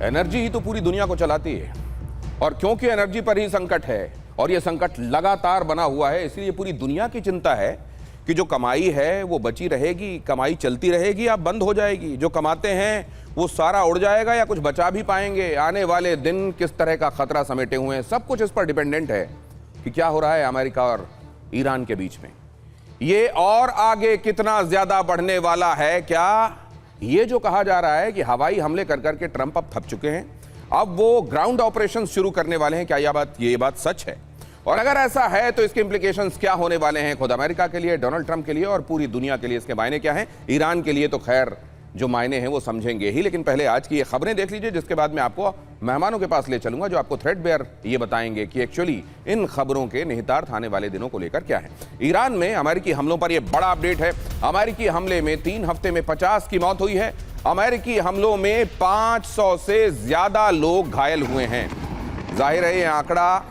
Energy ही तो पूरी दुनिया को चलाती है और क्योंकि एनर्जी पर ही संकट है और यह संकट लगातार बना हुआ है, इसलिए पूरी दुनिया की चिंता है कि जो कमाई है वो बची रहेगी, कमाई चलती रहेगी या बंद हो जाएगी। जो कमाते हैं वो सारा उड़ जाएगा या कुछ बचा भी पाएंगे। आने वाले दिन किस तरह का खतरा समेटे हुए हैं, सब कुछ इस पर डिपेंडेंट है कि क्या हो रहा है अमेरिका और ईरान के बीच में। ये और आगे कितना ज्यादा बढ़ने वाला है। क्या ये जो कहा जा रहा है कि हवाई हमले कर करके ट्रंप अब थक चुके हैं, अब वो ग्राउंड ऑपरेशन शुरू करने वाले हैं, क्या ये बात सच है? और अगर ऐसा है तो इसके इंप्लीकेशंस क्या होने वाले हैं खुद अमेरिका के लिए, डोनाल्ड ट्रंप के लिए और पूरी दुनिया के लिए इसके मायने क्या हैं? ईरान के लिए तो खैर जो मायने हैं वो समझेंगे ही, लेकिन पहले आज की ये खबरें देख लीजिए, जिसके बाद मैं आपको मेहमानों के पास ले चलूंगा जो आपको थ्रेडबेयर ये बताएंगे कि एक्चुअली इन खबरों के निहितार्थ आने वाले दिनों को लेकर क्या है। ईरान में अमेरिकी हमलों पर यह बड़ा अपडेट है। अमेरिकी हमले में 3 हफ्ते में 50 की मौत हुई है। अमेरिकी हमलों में 500 से ज्यादा लोग घायल हुए हैं। जाहिर है ये आंकड़ा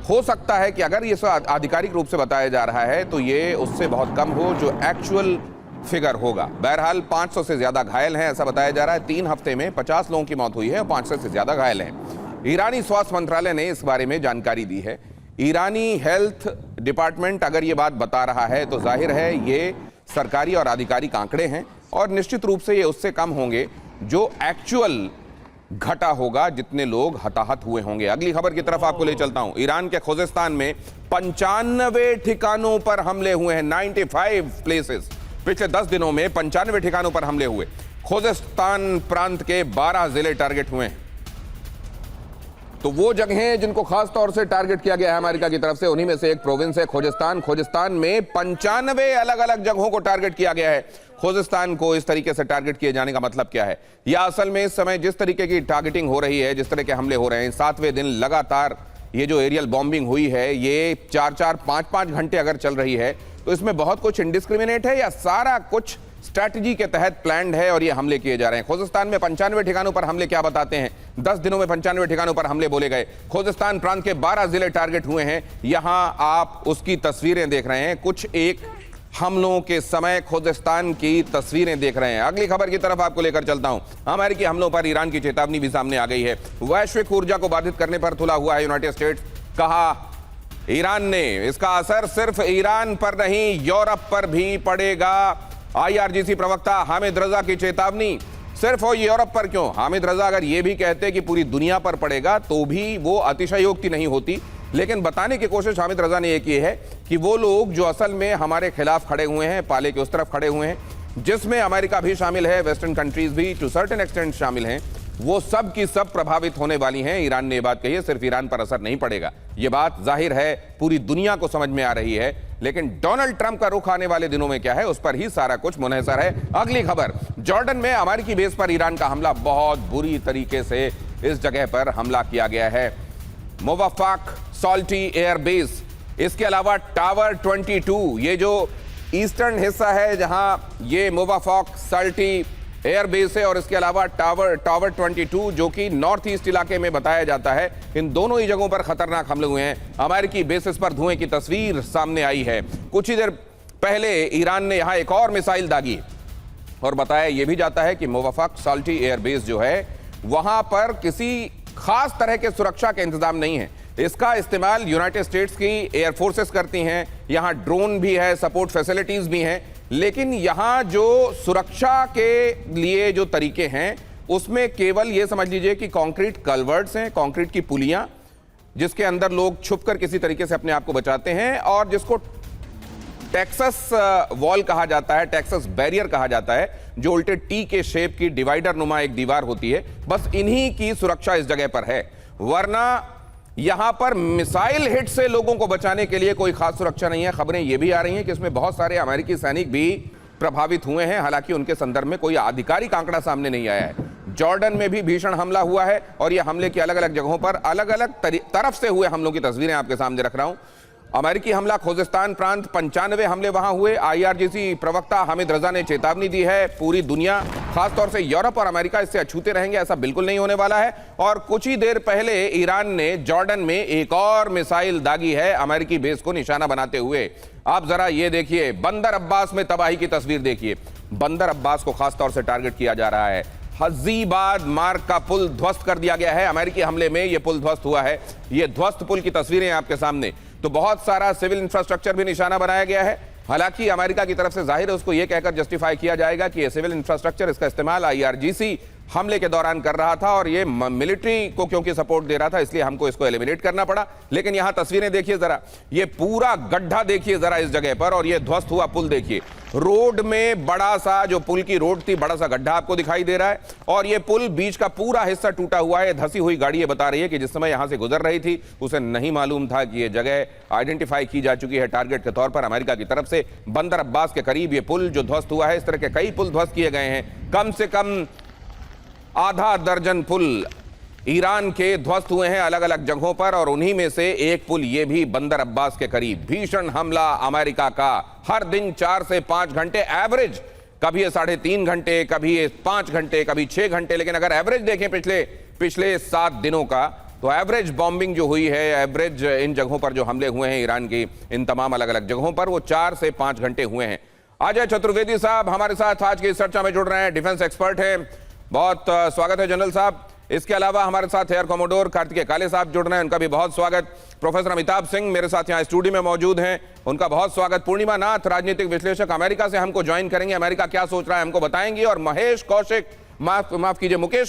हो सकता है कि अगर ये आधिकारिक रूप से बताया जा रहा है तो ये उससे बहुत कम हो जो एक्चुअल फिगर होगा। बहरहाल 500 से ज्यादा घायल हैं ऐसा बताया जा रहा है। 3 हफ्ते में 50 लोगों की मौत हुई है और 500 से ज्यादा घायल हैं। ईरानी स्वास्थ्य मंत्रालय ने इस बारे में जानकारी दी है। ईरानी हेल्थ डिपार्टमेंट अगर ये बात बता रहा है तो जाहिर है ये सरकारी और आधिकारिक आंकड़े हैं और निश्चित रूप से ये उससे कम होंगे जो एक्चुअल घटा होगा, जितने लोग हताहत हुए होंगे। अगली खबर की तरफ आपको ले चलता हूं। ईरान के खुजेस्तान में 95 ठिकानों पर हमले हुए हैं। 95 प्लेसेस। पिछले 10 दिनों में 95 ठिकानों पर हमले हुए। खुजेस्तान प्रांत के 12 जिले टारगेट हुए हैं। तो वो जगहें जिनको खास तौर से टारगेट किया गया है अमेरिका की तरफ से, उन्हीं में से एक प्रोविंस है खोजेस्तान। खोजेस्तान में 95 अलग अलग जगहों को टारगेट किया गया है। खोजेस्तान को इस तरीके से टारगेट किए जाने का मतलब क्या है? या असल में इस समय जिस तरीके की टारगेटिंग हो रही है, जिस तरह के हमले हो रहे हैं, 7वें दिन लगातार ये जो एरियल बॉम्बिंग हुई है, ये 4-4, 5-5 घंटे अगर चल रही है तो इसमें बहुत कुछ इंडिस्क्रिमिनेट है या सारा कुछ स्ट्रैटेजी के तहत प्लान्ड है और ये हमले किए जा रहे हैं? खोजेस्तान में 95 ठिकानों पर हमले क्या बताते हैं? 10 दिनों में 95 ठिकानों पर हमले बोले गए। खोजेस्तान प्रांत के 12 जिले टारगेट हुए हैं। यहां आप उसकी तस्वीरें देख रहे हैं, कुछ एक हमलों के समय खोजेस्तान की तस्वीरें देख रहे हैं। अगली खबर की तरफ आपको लेकर चलता हूं। अमेरिकी हमलों पर ईरान की चेतावनी भी सामने आ गई है। वैश्विक ऊर्जा को बाधित करने पर तुला हुआ है यूनाइटेड स्टेट्स। कहा ईरान ने इसका असर सिर्फ ईरान पर नहीं यूरोप पर भी पड़ेगा। IRGC प्रवक्ता हामिद रजा की चेतावनी। सिर्फ वो यूरोप पर क्यों? हामिद रजा अगर ये भी कहते कि पूरी दुनिया पर पड़ेगा तो भी वो अतिशयोक्ति नहीं होती, लेकिन बताने की कोशिश हामिद रजा ने ये की है कि वो लोग जो असल में हमारे खिलाफ खड़े हुए हैं, पाले के उस तरफ खड़े हुए हैं, जिसमें अमेरिका भी शामिल है, वेस्टर्न कंट्रीज भी टू सर्टेन एक्सटेंट शामिल हैं, वो सब की सब प्रभावित होने वाली हैं। ईरान ने ये बात कही है, सिर्फ ईरान पर असर नहीं पड़ेगा। ये बात जाहिर है पूरी दुनिया को समझ में आ रही है, लेकिन डोनाल्ड ट्रंप का रुख आने वाले दिनों में क्या है उस पर ही सारा कुछ मुनहसर है। अगली खबर, जॉर्डन में अमेरिकी बेस पर ईरान का हमला। बहुत बुरी तरीके से इस जगह पर हमला किया गया है। मोवाफाक सॉल्टी एयर बेस, इसके अलावा टावर 22, ये जो ईस्टर्न हिस्सा है जहां ये मोवाफाक सॉल्टी एयर बेस है, और इसके अलावा टावर 22 जो कि नॉर्थ ईस्ट इलाके में बताया जाता है। इन दोनों ही जगहों पर खतरनाक हमले हुए हैं। अमेरिकी बेसिस पर धुएं की तस्वीर सामने आई है। कुछ ही देर पहले ईरान ने यहां एक और मिसाइल दागी और बताया यह भी जाता है कि मोवाफाक सॉल्टी एयर बेस जो है वहां पर किसी खास तरह के सुरक्षा के इंतजाम नहीं है। इसका इस्तेमाल यूनाइटेड स्टेट्स की एयर फोर्सेस करती हैं। यहां ड्रोन भी है, सपोर्ट फैसिलिटीज भी हैं, लेकिन यहां जो सुरक्षा के लिए जो तरीके हैं उसमें केवल ये समझ लीजिए कि कंक्रीट कल्वर्ट्स हैं, कंक्रीट की पुलियां जिसके अंदर लोग छुपकर किसी तरीके से अपने आप को बचाते हैं, और जिसको टेक्सास वॉल कहा जाता है, टेक्सास बैरियर कहा जाता है, जो उल्टे टी के शेप की डिवाइडर नुमा एक दीवार होती है। बस इन्हीं की सुरक्षा इस जगह पर है, वरना यहां पर मिसाइल हिट से लोगों को बचाने के लिए कोई खास सुरक्षा नहीं है। खबरें यह भी आ रही हैं कि इसमें बहुत सारे अमेरिकी सैनिक भी प्रभावित हुए हैं, हालांकि उनके संदर्भ में कोई आधिकारिक आंकड़ा सामने नहीं आया है। जॉर्डन में भी भीषण हमला हुआ है और यह हमले की अलग अलग जगहों पर अलग अलग तरफ से हुए हमलों की तस्वीरें आपके सामने रख रहा हूं। अमेरिकी हमला खोजेस्तान प्रांत, 95 हमले वहां हुए। IRGC प्रवक्ता हामिद रजा ने चेतावनी दी है पूरी दुनिया, खासतौर से यूरोप और अमेरिका इससे अछूते रहेंगे, ऐसा बिल्कुल नहीं होने वाला है। और कुछ ही देर पहले ईरान ने जॉर्डन में एक और मिसाइल दागी है अमेरिकी बेस को निशाना बनाते हुए। आप जरा ये देखिए, बंदर अब्बास में तबाही की तस्वीर देखिए। बंदर अब्बास को खासतौर से टारगेट किया जा रहा है। हजीबाद मार्ग का पुल ध्वस्त कर दिया गया है। अमेरिकी हमले में यह पुल ध्वस्त हुआ है। ये ध्वस्त पुल की तस्वीरें आपके सामने। तो बहुत सारा सिविल इंफ्रास्ट्रक्चर भी निशाना बनाया गया है। हालांकि अमेरिका की तरफ से जाहिर है उसको यह कहकर जस्टिफाई किया जाएगा कि ये सिविल इंफ्रास्ट्रक्चर, इसका इस्तेमाल IRGC हमले के दौरान कर रहा था और ये मिलिट्री को क्योंकि सपोर्ट दे रहा था, इसलिए हमको इसको एलिमिनेट करना पड़ा। लेकिन यहां तस्वीरें देखिए जरा, ये पूरा गड्ढा देखिए जरा इस जगह पर, और ये ध्वस्त हुआ पुल देखिए। रोड में बड़ा सा, जो पुल की रोड थी, बड़ा सा गड्ढा आपको दिखाई दे रहा है, और ये पुल बीच का पूरा हिस्सा टूटा हुआ है। धसी हुई गाड़ी ये बता रही है कि जिस समय यहां से गुजर रही थी उसे नहीं मालूम था कि ये जगह आइडेंटिफाई की जा चुकी है टारगेट के तौर पर अमेरिका की तरफ से। बंदर अब्बास के करीब ये पुल जो ध्वस्त हुआ है, इस तरह के कई पुल ध्वस्त किए गए हैं। कम से कम आधा दर्जन पुल ईरान के ध्वस्त हुए हैं अलग अलग जगहों पर, और उन्हीं में से एक पुल ये भी बंदर अब्बास के करीब। भीषण हमला अमेरिका का। हर दिन 4 से 5 घंटे एवरेज, कभी ये 3.5 घंटे, कभी ये 5 घंटे, कभी 6 घंटे, लेकिन अगर एवरेज देखें पिछले 7 दिनों का, तो एवरेज बॉम्बिंग जो हुई है, एवरेज इन जगहों पर जो हमले हुए हैं ईरान की इन तमाम अलग अलग जगहों पर, वो 4 से 5 घंटे हुए हैं। अजय चतुर्वेदी साहब हमारे साथ आज की इस चर्चा में जुड़ रहे हैं, डिफेंस एक्सपर्ट हैं। बहुत स्वागत है जनरल साहब। इसके अलावा हमारे साथ एयर कमोडोर कार्तिकेय काले साहब जुड़ रहे हैं, उनका भी बहुत स्वागत। प्रोफेसर अमिताभ सिंह मेरे साथ यहाँ स्टूडियो में मौजूद हैं, उनका बहुत स्वागत। पूर्णिमा नाथ, राजनीतिक विश्लेषक, अमेरिका से हमको ज्वाइन करेंगे, अमेरिका क्या सोच रहा है हमको बताएंगे। और मुकेश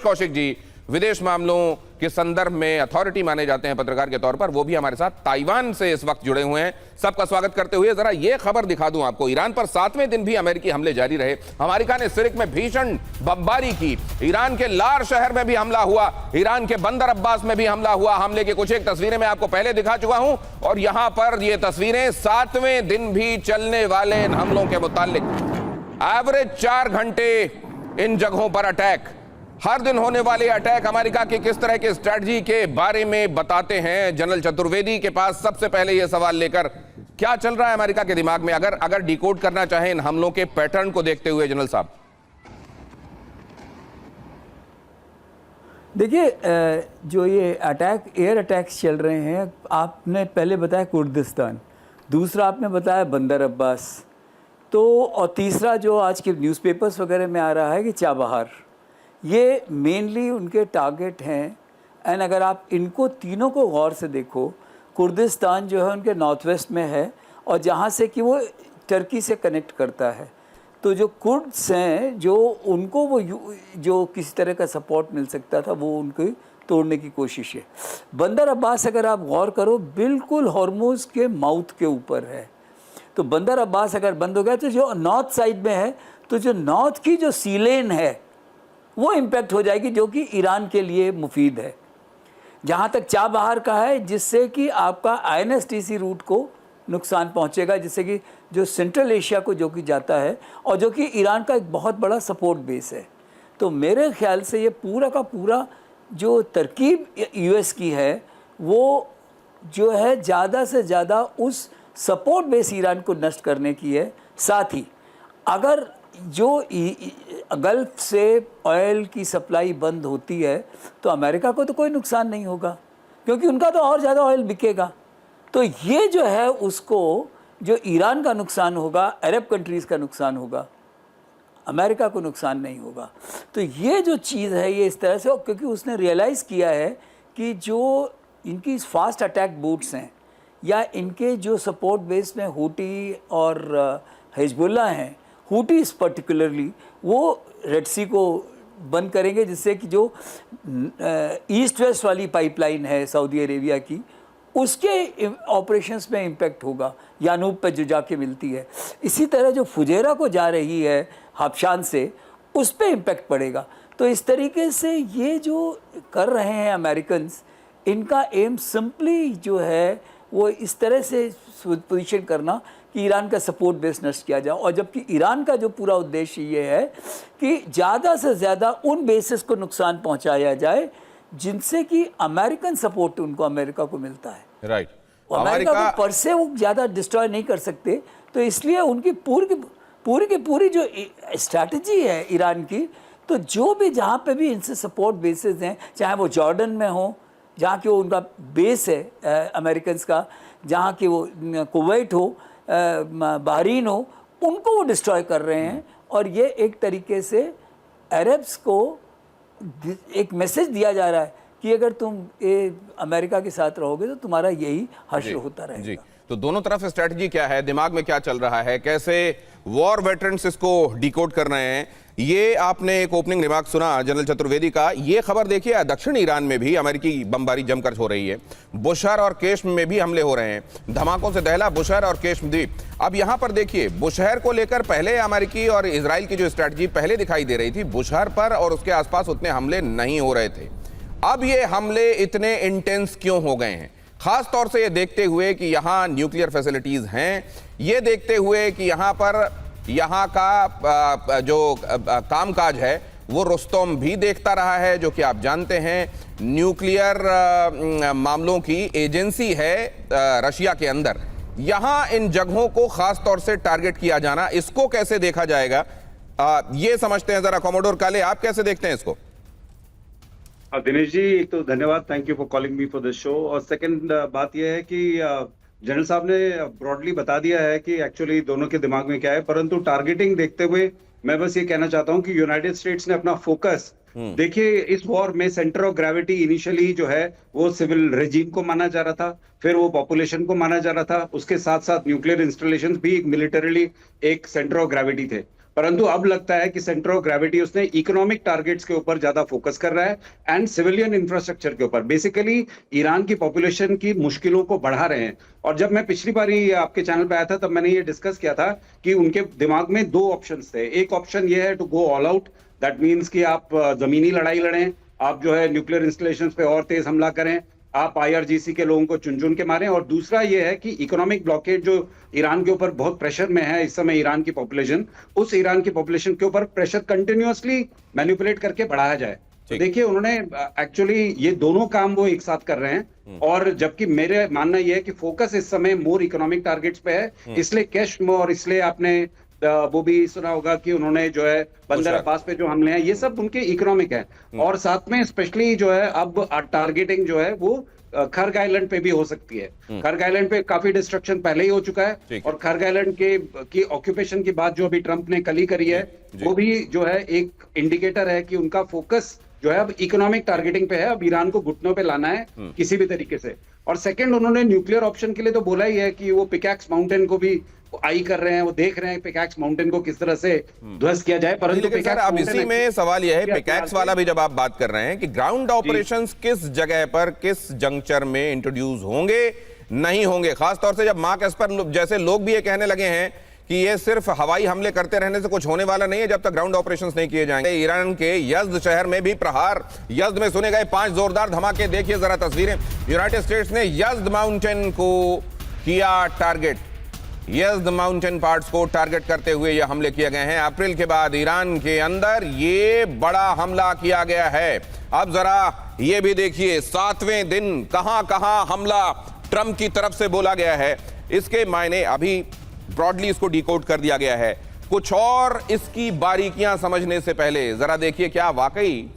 कौशिक जी, विदेश मामलों के संदर्भ में अथॉरिटी माने जाते हैं पत्रकार के तौर पर, वो भी हमारे साथ ताइवान से इस वक्त जुड़े हुए हैं। सबका स्वागत करते हुए जरा ये खबर दिखा दूं आपको, ईरान पर 7वें दिन भी अमेरिकी हमले जारी रहे। अमेरिका ने सिरिक में भीषण बमबारी की, ईरान के लार शहर में भी हमला हुआ, ईरान के बंदर अब्बास में भी हमला हुआ। हमले की कुछ एक तस्वीरें मैं आपको पहले दिखा चुका हूं, और यहां पर ये तस्वीरें 7वें दिन भी चलने वाले इन हमलों के मुतालिक। एवरेज 4 घंटे इन जगहों पर अटैक, हर दिन होने वाले अटैक अमेरिका की किस तरह की स्ट्रेटजी के बारे में बताते हैं जनरल चतुर्वेदी के पास। सबसे पहले यह सवाल लेकर, क्या चल रहा है अमेरिका के दिमाग में, अगर डिकोड करना चाहें इन हमलों के पैटर्न को देखते हुए जनरल साहब? देखिए, जो ये अटैक, एयर अटैक्स चल रहे हैं, आपने पहले बताया कुर्दिस्तान, दूसरा आपने बताया बंदर अब्बास, तो और तीसरा जो आज के न्यूज़पेपर्स वगैरह में आ रहा है कि चाबहार, ये मेनली उनके टारगेट हैं। एंड अगर आप इनको तीनों को गौर से देखो, कुर्दिस्तान जो है उनके नॉर्थ वेस्ट में है, और जहाँ से कि वो टर्की से कनेक्ट करता है, तो जो कुर्द्स हैं, जो उनको वो जो किसी तरह का सपोर्ट मिल सकता था, वो उनको तोड़ने की कोशिश है। बंदर अब्बास अगर आप गौर करो, बिल्कुल हॉर्मुज़ के माउथ के ऊपर है। तो बंदर अब्बास अगर बंद हो गया, तो जो नॉर्थ साइड में है, तो जो नॉर्थ की जो सी लेन है वो इम्पैक्ट हो जाएगी, जो कि ईरान के लिए मुफीद है। जहाँ तक चाबहार का है, जिससे कि आपका INSTC रूट को नुकसान पहुँचेगा, जिससे कि जो सेंट्रल एशिया को जो कि जाता है, और जो कि ईरान का एक बहुत बड़ा सपोर्ट बेस है। तो मेरे ख्याल से ये पूरा का पूरा जो तरकीब US की है, वो जो है ज़्यादा से ज़्यादा उस सपोर्ट बेस ईरान को नष्ट करने की है। साथ ही अगर जो गल्फ से ऑयल की सप्लाई बंद होती है, तो अमेरिका को तो कोई नुकसान नहीं होगा, क्योंकि उनका तो और ज़्यादा ऑयल बिकेगा। तो ये जो है, उसको जो ईरान का नुकसान होगा, अरब कंट्रीज़ का नुकसान होगा, अमेरिका को नुकसान नहीं होगा। तो ये जो चीज़ है, ये इस तरह से, क्योंकि उसने रियलाइज़ किया है कि जो इनकी फास्ट अटैक बोट्स हैं, या इनके जो सपोर्ट बेस में हूटी और हिजबुल्लाह हैं, हूटीज पर्टिकुलरली, वो रेड सी को बंद करेंगे, जिससे कि जो ईस्ट वेस्ट वाली पाइपलाइन है सऊदी अरेबिया की, उसके ऑपरेशंस में इम्पेक्ट होगा, यानूब पे जो जाके मिलती है। इसी तरह जो फुजेरा को जा रही है हबशान से, उस पर इम्पेक्ट पड़ेगा। तो इस तरीके से ये जो कर रहे हैं अमेरिकन्स, इनका एम सिंपली जो है वो इस तरह से पोजीशन करना कि ईरान का सपोर्ट बेस नष्ट किया जाए। और जबकि ईरान का जो पूरा उद्देश्य ये है कि ज़्यादा से ज़्यादा उन बेसिस को नुकसान पहुंचाया जाए जिनसे कि अमेरिकन सपोर्ट उनको अमेरिका को मिलता है। राइट। अमेरिका को पर से वो ज़्यादा डिस्ट्रॉय नहीं कर सकते, तो इसलिए उनकी पूरी जो स्ट्रैटेजी है ईरान की, तो जो भी जहाँ पे भी इनसे सपोर्ट बेसिस हैं, चाहे वो जॉर्डन में हो, जहाँ कि वो उनका बेस है अमेरिकन का, जहाँ कि वो कुवैत हो, बहरीन हो, उनको वो डिस्ट्रॉय कर रहे हैं। और ये एक तरीके से अरब्स को एक मैसेज दिया जा रहा है कि अगर तुम ये अमेरिका के साथ रहोगे तो तुम्हारा यही हश्र होता रहेगा। जी, तो दोनों तरफ स्ट्रेटजी क्या है, दिमाग में क्या चल रहा है, कैसे वॉर वेटरन्स इसको डिकोड कर रहे हैं, ये आपने एक ओपनिंग रिमार्क सुना जनरल चतुर्वेदी का। ये खबर देखिए, दक्षिण ईरान में भी अमेरिकी बमबारी जमकर हो रही है, बुशहर और केश्म में भी हमले हो रहे हैं, धमाकों से दहला बुशहर और केश्म द्वीप। अब यहां पर देखिए, बुशहर को लेकर पहले अमेरिकी और इजराइल की जो स्ट्रैटेजी पहले दिखाई दे रही थी, बुशहर पर और उसके आसपास उतने हमले नहीं हो रहे थे। अब ये हमले इतने इंटेंस क्यों हो गए हैं? खास तौर से ये देखते हुए कि यहां न्यूक्लियर फैसिलिटीज हैं, ये देखते हुए कि यहां का जो कामकाज है वो रुस्तम भी देखता रहा है, जो कि आप जानते हैं न्यूक्लियर मामलों की एजेंसी है रशिया के अंदर। यहां इन जगहों को खास तौर से टारगेट किया जाना, इसको कैसे देखा जाएगा, ये समझते हैं जरा। कॉमोडोर काले, आप कैसे देखते हैं इसको? दिनेश जी, एक तो धन्यवाद, thank you for calling me for this show. और सेकंड बात यह है कि जनरल साहब ने ब्रॉडली बता दिया है कि एक्चुअली दोनों के दिमाग में क्या है, परंतु टारगेटिंग देखते हुए मैं बस ये कहना चाहता हूं कि यूनाइटेड स्टेट्स ने अपना फोकस, देखिए इस वॉर में सेंटर ऑफ ग्रेविटी इनिशियली जो है वो सिविल रेजिम को माना जा रहा था, फिर वो पॉपुलेशन को माना जा रहा था, उसके साथ साथ न्यूक्लियर इंस्टॉलेशंस भी मिलिटरीली एक सेंटर ऑफ ग्रेविटी थे। परंतु अब लगता है कि सेंटर ऑफ ग्रेविटी उसने इकोनॉमिक टारगेट्स के ऊपर ज्यादा फोकस कर रहा है एंड सिविलियन इंफ्रास्ट्रक्चर के ऊपर। बेसिकली ईरान की पॉपुलेशन की मुश्किलों को बढ़ा रहे हैं। और जब मैं पिछली बार आपके चैनल पे आया था तब मैंने ये डिस्कस किया था कि उनके दिमाग में दो ऑप्शंस थे। एक ऑप्शन ये है to go all out, that means कि आप जमीनी लड़ाई लड़ें, आप जो है न्यूक्लियर इंस्टॉलेशंस पे और तेज हमला करें, आप आईआरजीसी के लोगों को चुन चुन के मारें। और दूसरा ये है कि इकोनॉमिक ब्लॉकेज जो ईरान के ऊपर बहुत प्रेशर में है इस समय, ईरान की पॉपुलेशन, उस ईरान की पॉपुलेशन के ऊपर प्रेशर कंटिन्यूअसली मैनिपुलेट करके बढ़ाया जाए। तो देखिए उन्होंने एक्चुअली ये दोनों काम वो एक साथ कर रहे हैं। और जबकि मेरे मानना ये है कि फोकस इस समय मोर इकोनॉमिक टारगेट्स पे है, इसलिए केश्म और इसलिए आपने वो भी सुना होगा कि उन्होंने जो है बंदर अब्बास पे जो हमले हैं ये सब उनके इकोनॉमिक है। और साथ में स्पेशली जो है अब टारगेटिंग जो है वो खर्ग आइलैंड पे भी हो सकती है। खर्ग आइलैंड पे काफी डिस्ट्रक्शन पहले ही हो चुका है और खर्ग आइलैंड की ऑक्यूपेशन की बात जो अभी ट्रंप ने कल ही करी है वो भी जो है एक इंडिकेटर है कि उनका फोकस जो है अब इकोनॉमिक टारगेटिंग पे है। अब ईरान को घुटनों पे लाना है किसी भी तरीके से। और सेकंड, उन्होंने न्यूक्लियर ऑप्शन के लिए तो बोला ही है कि वो पिकैक्स माउंटेन को भी आई कर रहे हैं, वो देख रहे हैं पिकैक्स माउंटेन को किस तरह से ध्वस्त किया जाए। परंतु सर अब इसी में सवाल यह है, पिकैक्स वाला भी जब आप बात कर रहे हैं कि ग्राउंड ऑपरेशंस किस जगह पर किस जंक्चर में इंट्रोड्यूस होंगे नहीं होंगे, खासतौर से जब मार्क एस्पर जैसे लोग भी ये कहने लगे हैं कि ये सिर्फ हवाई हमले करते रहने से कुछ होने वाला नहीं है जब तक ग्राउंड ऑपरेशंस नहीं किए जाएंगे। ईरान के यज़्द शहर में भी प्रहार, यज़्द में सुने गए 5 जोरदार धमाके, देखिए जरा तस्वीरें। यूनाइटेड स्टेट्स ने यज़्द माउंटेन को किया टारगेट, यज़्द माउंटेन पार्ट्स को टारगेट करते हुए ये हमले किए गए हैं। अप्रैल के बाद ईरान के अंदर ये बड़ा हमला किया गया है। अब जरा ये भी देखिए 7वें दिन कहां कहां हमला ट्रंप की तरफ से बोला गया है, इसके मायने अभी ब्रॉडली इसको डिकोड कर दिया गया है। कुछ और इसकी बारीकियां समझने से पहले जरा देखिए क्या वाकई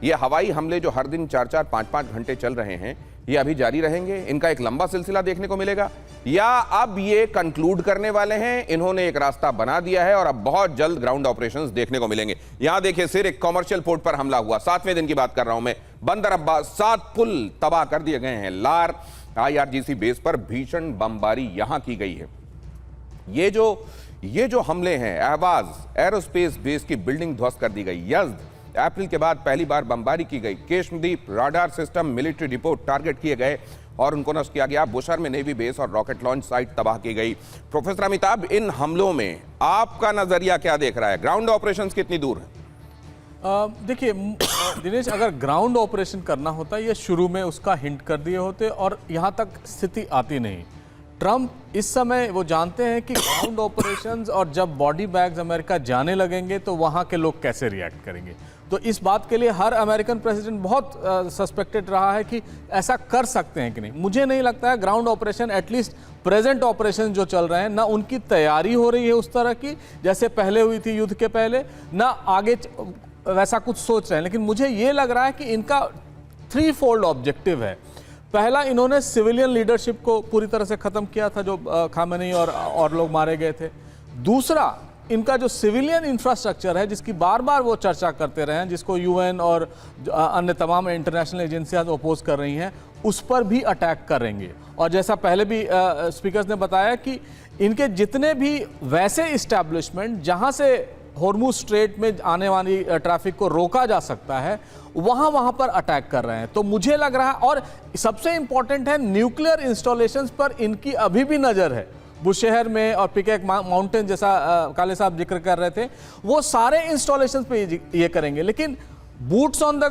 ये हवाई हमले जो हर दिन 4-4, 5-5 घंटे चल रहे हैं ये अभी जारी रहेंगे, इनका एक लंबा सिलसिला देखने को मिलेगा, या अब ये कंक्लूड करने वाले हैं, इन्होंने एक रास्ता बना दिया है और अब बहुत जल्द ग्राउंड ऑपरेशंस देखने को मिलेंगे। यहां देखिए सिर एक कॉमर्शियल पोर्ट पर हमला हुआ, 7वें दिन की बात कर रहा हूं मैं। बंदर अब्बास 7 पुल तबाह कर दिए गए हैं। लार आईआरजीसी बेस पर भीषण बमबारी यहां की गई है। ये जो हमले हैं, अहवाज एरोस्पेस बेस की बिल्डिंग ध्वस्त कर दी गई। यज़्द अप्रैल के बाद पहली बार बमबारी की गई। केश्मदीप radar system, military depot target किए गए और उनको नष्ट किया गया। बुशहर में नेवी बेस और रॉकेट लॉन्च साइट तबाह की गई। प्रोफेसर अमिताभ, इन हमलों में आपका नजरिया क्या देख रहा है? ग्राउंड ऑपरेशंस कितनी दूर है? देखिए दिनेश, अगर ग्राउंड ऑपरेशन करना होता ये शुरू में उसका हिंट कर दिए होते और यहाँ तक स्थिति आती नहीं। ट्रंप इस समय वो जानते हैं कि ग्राउंड ऑपरेशंस और जब बॉडी बैग्स अमेरिका जाने लगेंगे तो वहाँ के लोग कैसे रिएक्ट करेंगे। तो इस बात के लिए हर अमेरिकन प्रेसिडेंट बहुत सस्पेक्टेड रहा है कि ऐसा कर सकते हैं कि नहीं। मुझे नहीं लगता है ground operation, at least present operation जो चल रहे हैं, ना उनकी तैयारी हो रही है उस तरह की जैसे पहले हुई थी युद्ध के पहले, ना आगे वैसा कुछ सोच रहे हैं। लेकिन मुझे ये लग रहा है कि इनका 3 फोल्ड ऑब्जेक्टिव है। पहला, इन्होंने सिविलियन लीडरशिप को पूरी तरह से खत्म किया था जो खामेनी और लोग मारे गए थे। दूसरा, इनका जो सिविलियन इंफ्रास्ट्रक्चर है, जिसकी बार बार वो चर्चा करते रहे हैं, जिसको यूएन और अन्य तमाम इंटरनेशनल एजेंसियां अपोज कर रही हैं, उस पर भी अटैक करेंगे। और जैसा पहले भी स्पीकर्स ने बताया कि इनके जितने भी वैसे इस्टेब्लिशमेंट जहां से हॉर्मुज स्ट्रेट में आने वाली ट्रैफिक को रोका जा सकता है, वहां पर अटैक कर रहे हैं। तो मुझे लग रहा है, और सबसे इंपॉर्टेंट है, न्यूक्लियर इंस्टॉलेशंस पर इनकी अभी भी नज़र है। बुशहर में और पिकेक माउंटेन, जैसा काले साहब जिक्र कर रहे थे, वो सारे इंस्टॉलेशंस पे ये करेंगे। लेकिन boots on the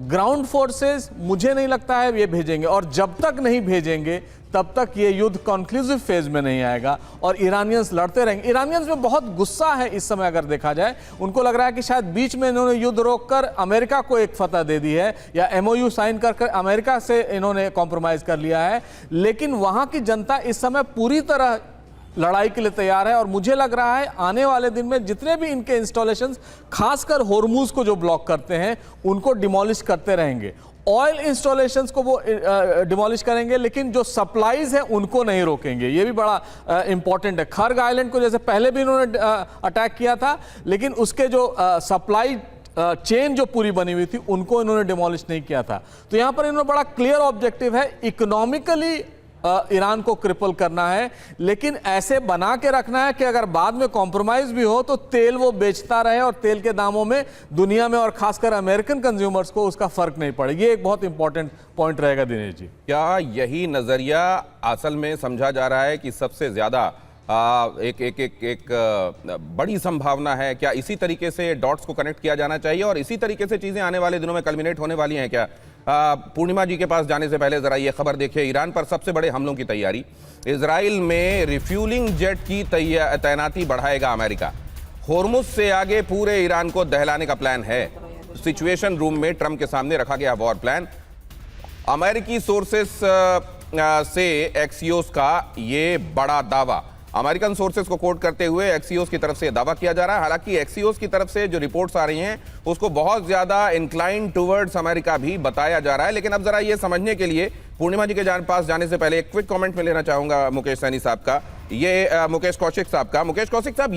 ground forces मुझे नहीं लगता है ये भेजेंगे, और जब तक नहीं भेजेंगे तब तक ये युद्ध कंक्लूसिव फेज में नहीं आएगा और ईरानियंस लड़ते रहेंगे। ईरानियंस में बहुत गुस्सा है इस समय, अगर देखा जाए उनको लग रहा है कि शायद बीच में इन्होंने युद्ध रोककर अमेरिका को एक फतह दे दी है, या एमओयू साइन कर अमेरिका से इन्होंने कॉम्प्रोमाइज कर लिया है। लेकिन वहां की जनता इस समय पूरी तरह लड़ाई के लिए तैयार है, और मुझे लग रहा है आने वाले दिन में जितने भी इनके इंस्टॉलेशंस, खासकर हॉर्मुज को जो ब्लॉक करते हैं, उनको डिमोलिश करते रहेंगे। ऑयल इंस्टॉलेशंस को वो डिमोलिश करेंगे, लेकिन जो सप्लाईज है उनको नहीं रोकेंगे। ये भी बड़ा इंपॉर्टेंट है। खर्ग आइलैंड को जैसे पहले भी इन्होंने अटैक किया था, लेकिन उसके जो सप्लाई चेन जो पूरी बनी हुई थी, उनको इन्होंने डिमोलिश नहीं किया था। तो यहां पर इन्होंने बड़ा क्लियर ऑब्जेक्टिव है, इकोनॉमिकली ईरान को क्रिपल करना है, लेकिन ऐसे बना के रखना है कि अगर बाद में कॉम्प्रोमाइज भी हो तो तेल वो बेचता रहे, और तेल के दामों में दुनिया में और खासकर अमेरिकन कंज्यूमर्स को उसका फर्क नहीं पड़े। ये एक बहुत इंपॉर्टेंट पॉइंट रहेगा दिनेश जी। क्या यही नजरिया असल में समझा जा रहा है कि सबसे ज्यादा एक बड़ी संभावना है? क्या इसी तरीके से डॉट्स को कनेक्ट किया जाना चाहिए और इसी तरीके से चीजें आने वाले दिनों में कल्मिनेट होने वाली हैं क्या? पूर्णिमा जी के पास जाने से पहले जरा ये खबर देखिए, ईरान पर सबसे बड़े हमलों की तैयारी। इजराइल में रिफ्यूलिंग जेट की तैनाती बढ़ाएगा अमेरिका। हॉर्मुज से आगे पूरे ईरान को दहलाने का प्लान है। सिचुएशन रूम में ट्रंप के सामने रखा गया वॉर प्लान। अमेरिकी सोर्सेस से एक्सियोस का ये बड़ा दावा, अमेरिकन सोर्सेस को कोट करते हुए एक्सियोस की तरफ से दावा किया जा रहा है। हालांकि एक्सियोस की तरफ से जो रिपोर्ट्स आ रही हैं उसको बहुत ज्यादा इंक्लाइन टुवर्ड्स अमेरिका भी बताया जा रहा है। लेकिन अब जरा ये समझने के लिए पूर्णिमा जी के पास जाने से पहले एक क्विक कमेंट में लेना चाहूंगा मुकेश सैनी साहब का, ये मुकेश कौशिक साहब का। मुकेश कौशिक साहब,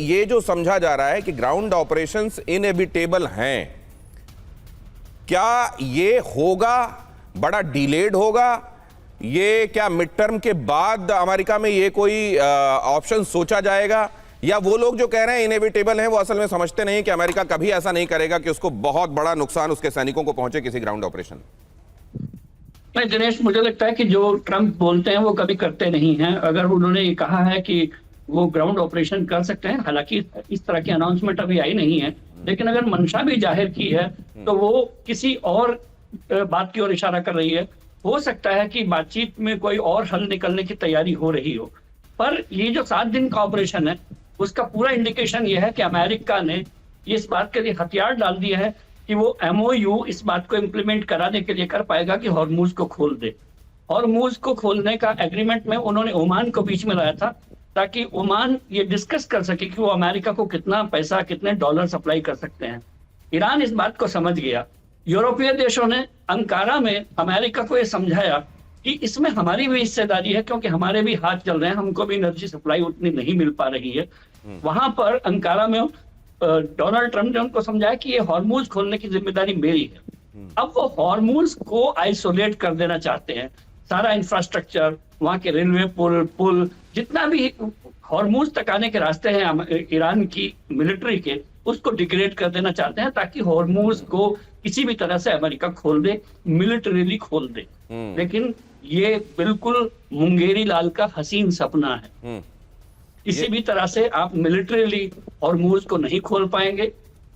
ये जो समझा जा रहा है कि ग्राउंड ऑपरेशंस इनएविटेबल हैं, क्या ये होगा? बड़ा डिलेड होगा? ये क्या मिड टर्म के बाद अमेरिका में ये कोई ऑप्शन सोचा जाएगा, या वो लोग जो कह रहे हैं इनएविटेबल हैं वो असल में समझते नहीं कि अमेरिका कभी ऐसा नहीं करेगा कि उसको बहुत बड़ा नुकसान उसके सैनिकों को पहुंचे किसी ग्राउंड ऑपरेशन? नहीं दिनेश, मुझे लगता है कि जो ट्रंप बोलते हैं वो कभी करते नहीं हैं। अगर उन्होंने ये कहा है कि वो ग्राउंड ऑपरेशन कर सकते हैं, हालांकि इस तरह की अनाउंसमेंट अभी आई नहीं है, लेकिन अगर मंशा भी जाहिर की है तो वो किसी और बात की ओर इशारा कर रही है। हो सकता है कि बातचीत में कोई और हल निकलने की तैयारी हो रही हो, पर ये जो 7 दिन का ऑपरेशन है उसका पूरा इंडिकेशन ये है कि अमेरिका ने इस बात के लिए हथियार डाल दिया है कि वो एमओयू इस बात को इम्प्लीमेंट कराने के लिए कर पाएगा कि हॉर्मुज को खोल दे। हॉर्मुज को खोलने का एग्रीमेंट में उन्होंने ओमान को बीच में लाया था, ताकि ओमान ये डिस्कस कर सके कि वो अमेरिका को कितना पैसा, कितने डॉलर सप्लाई कर सकते हैं। ईरान इस बात को समझ गया। यूरोपीय देशों ने अंकारा में अमेरिका को यह समझाया कि इसमें हमारी भी हिस्सेदारी है, क्योंकि हमारे भी हाथ चल रहे हैं, हमको भी एनर्जी सप्लाई उतनी नहीं मिल पा रही है। वहां पर अंकारा में डोनाल्ड ट्रंप ने उनको समझाया कि ये हॉर्मुज खोलने की जिम्मेदारी मेरी है। अब वो हॉर्मुज को आइसोलेट कर देना चाहते हैं। सारा इंफ्रास्ट्रक्चर, वहां के रेलवे पुल जितना भी हॉर्मुज तक आने के रास्ते हैं ईरान की मिलिट्री के, उसको डिग्रेड कर देना चाहते हैं, ताकि हॉर्मुज को किसी भी तरह से अमेरिका खोल दे, मिलिटरीली खोल दे। लेकिन ये बिल्कुल मुंगेरी लाल का हसीन सपना है। किसी भी तरह से आप मिलिटरीली हॉर्मुज को नहीं खोल पाएंगे।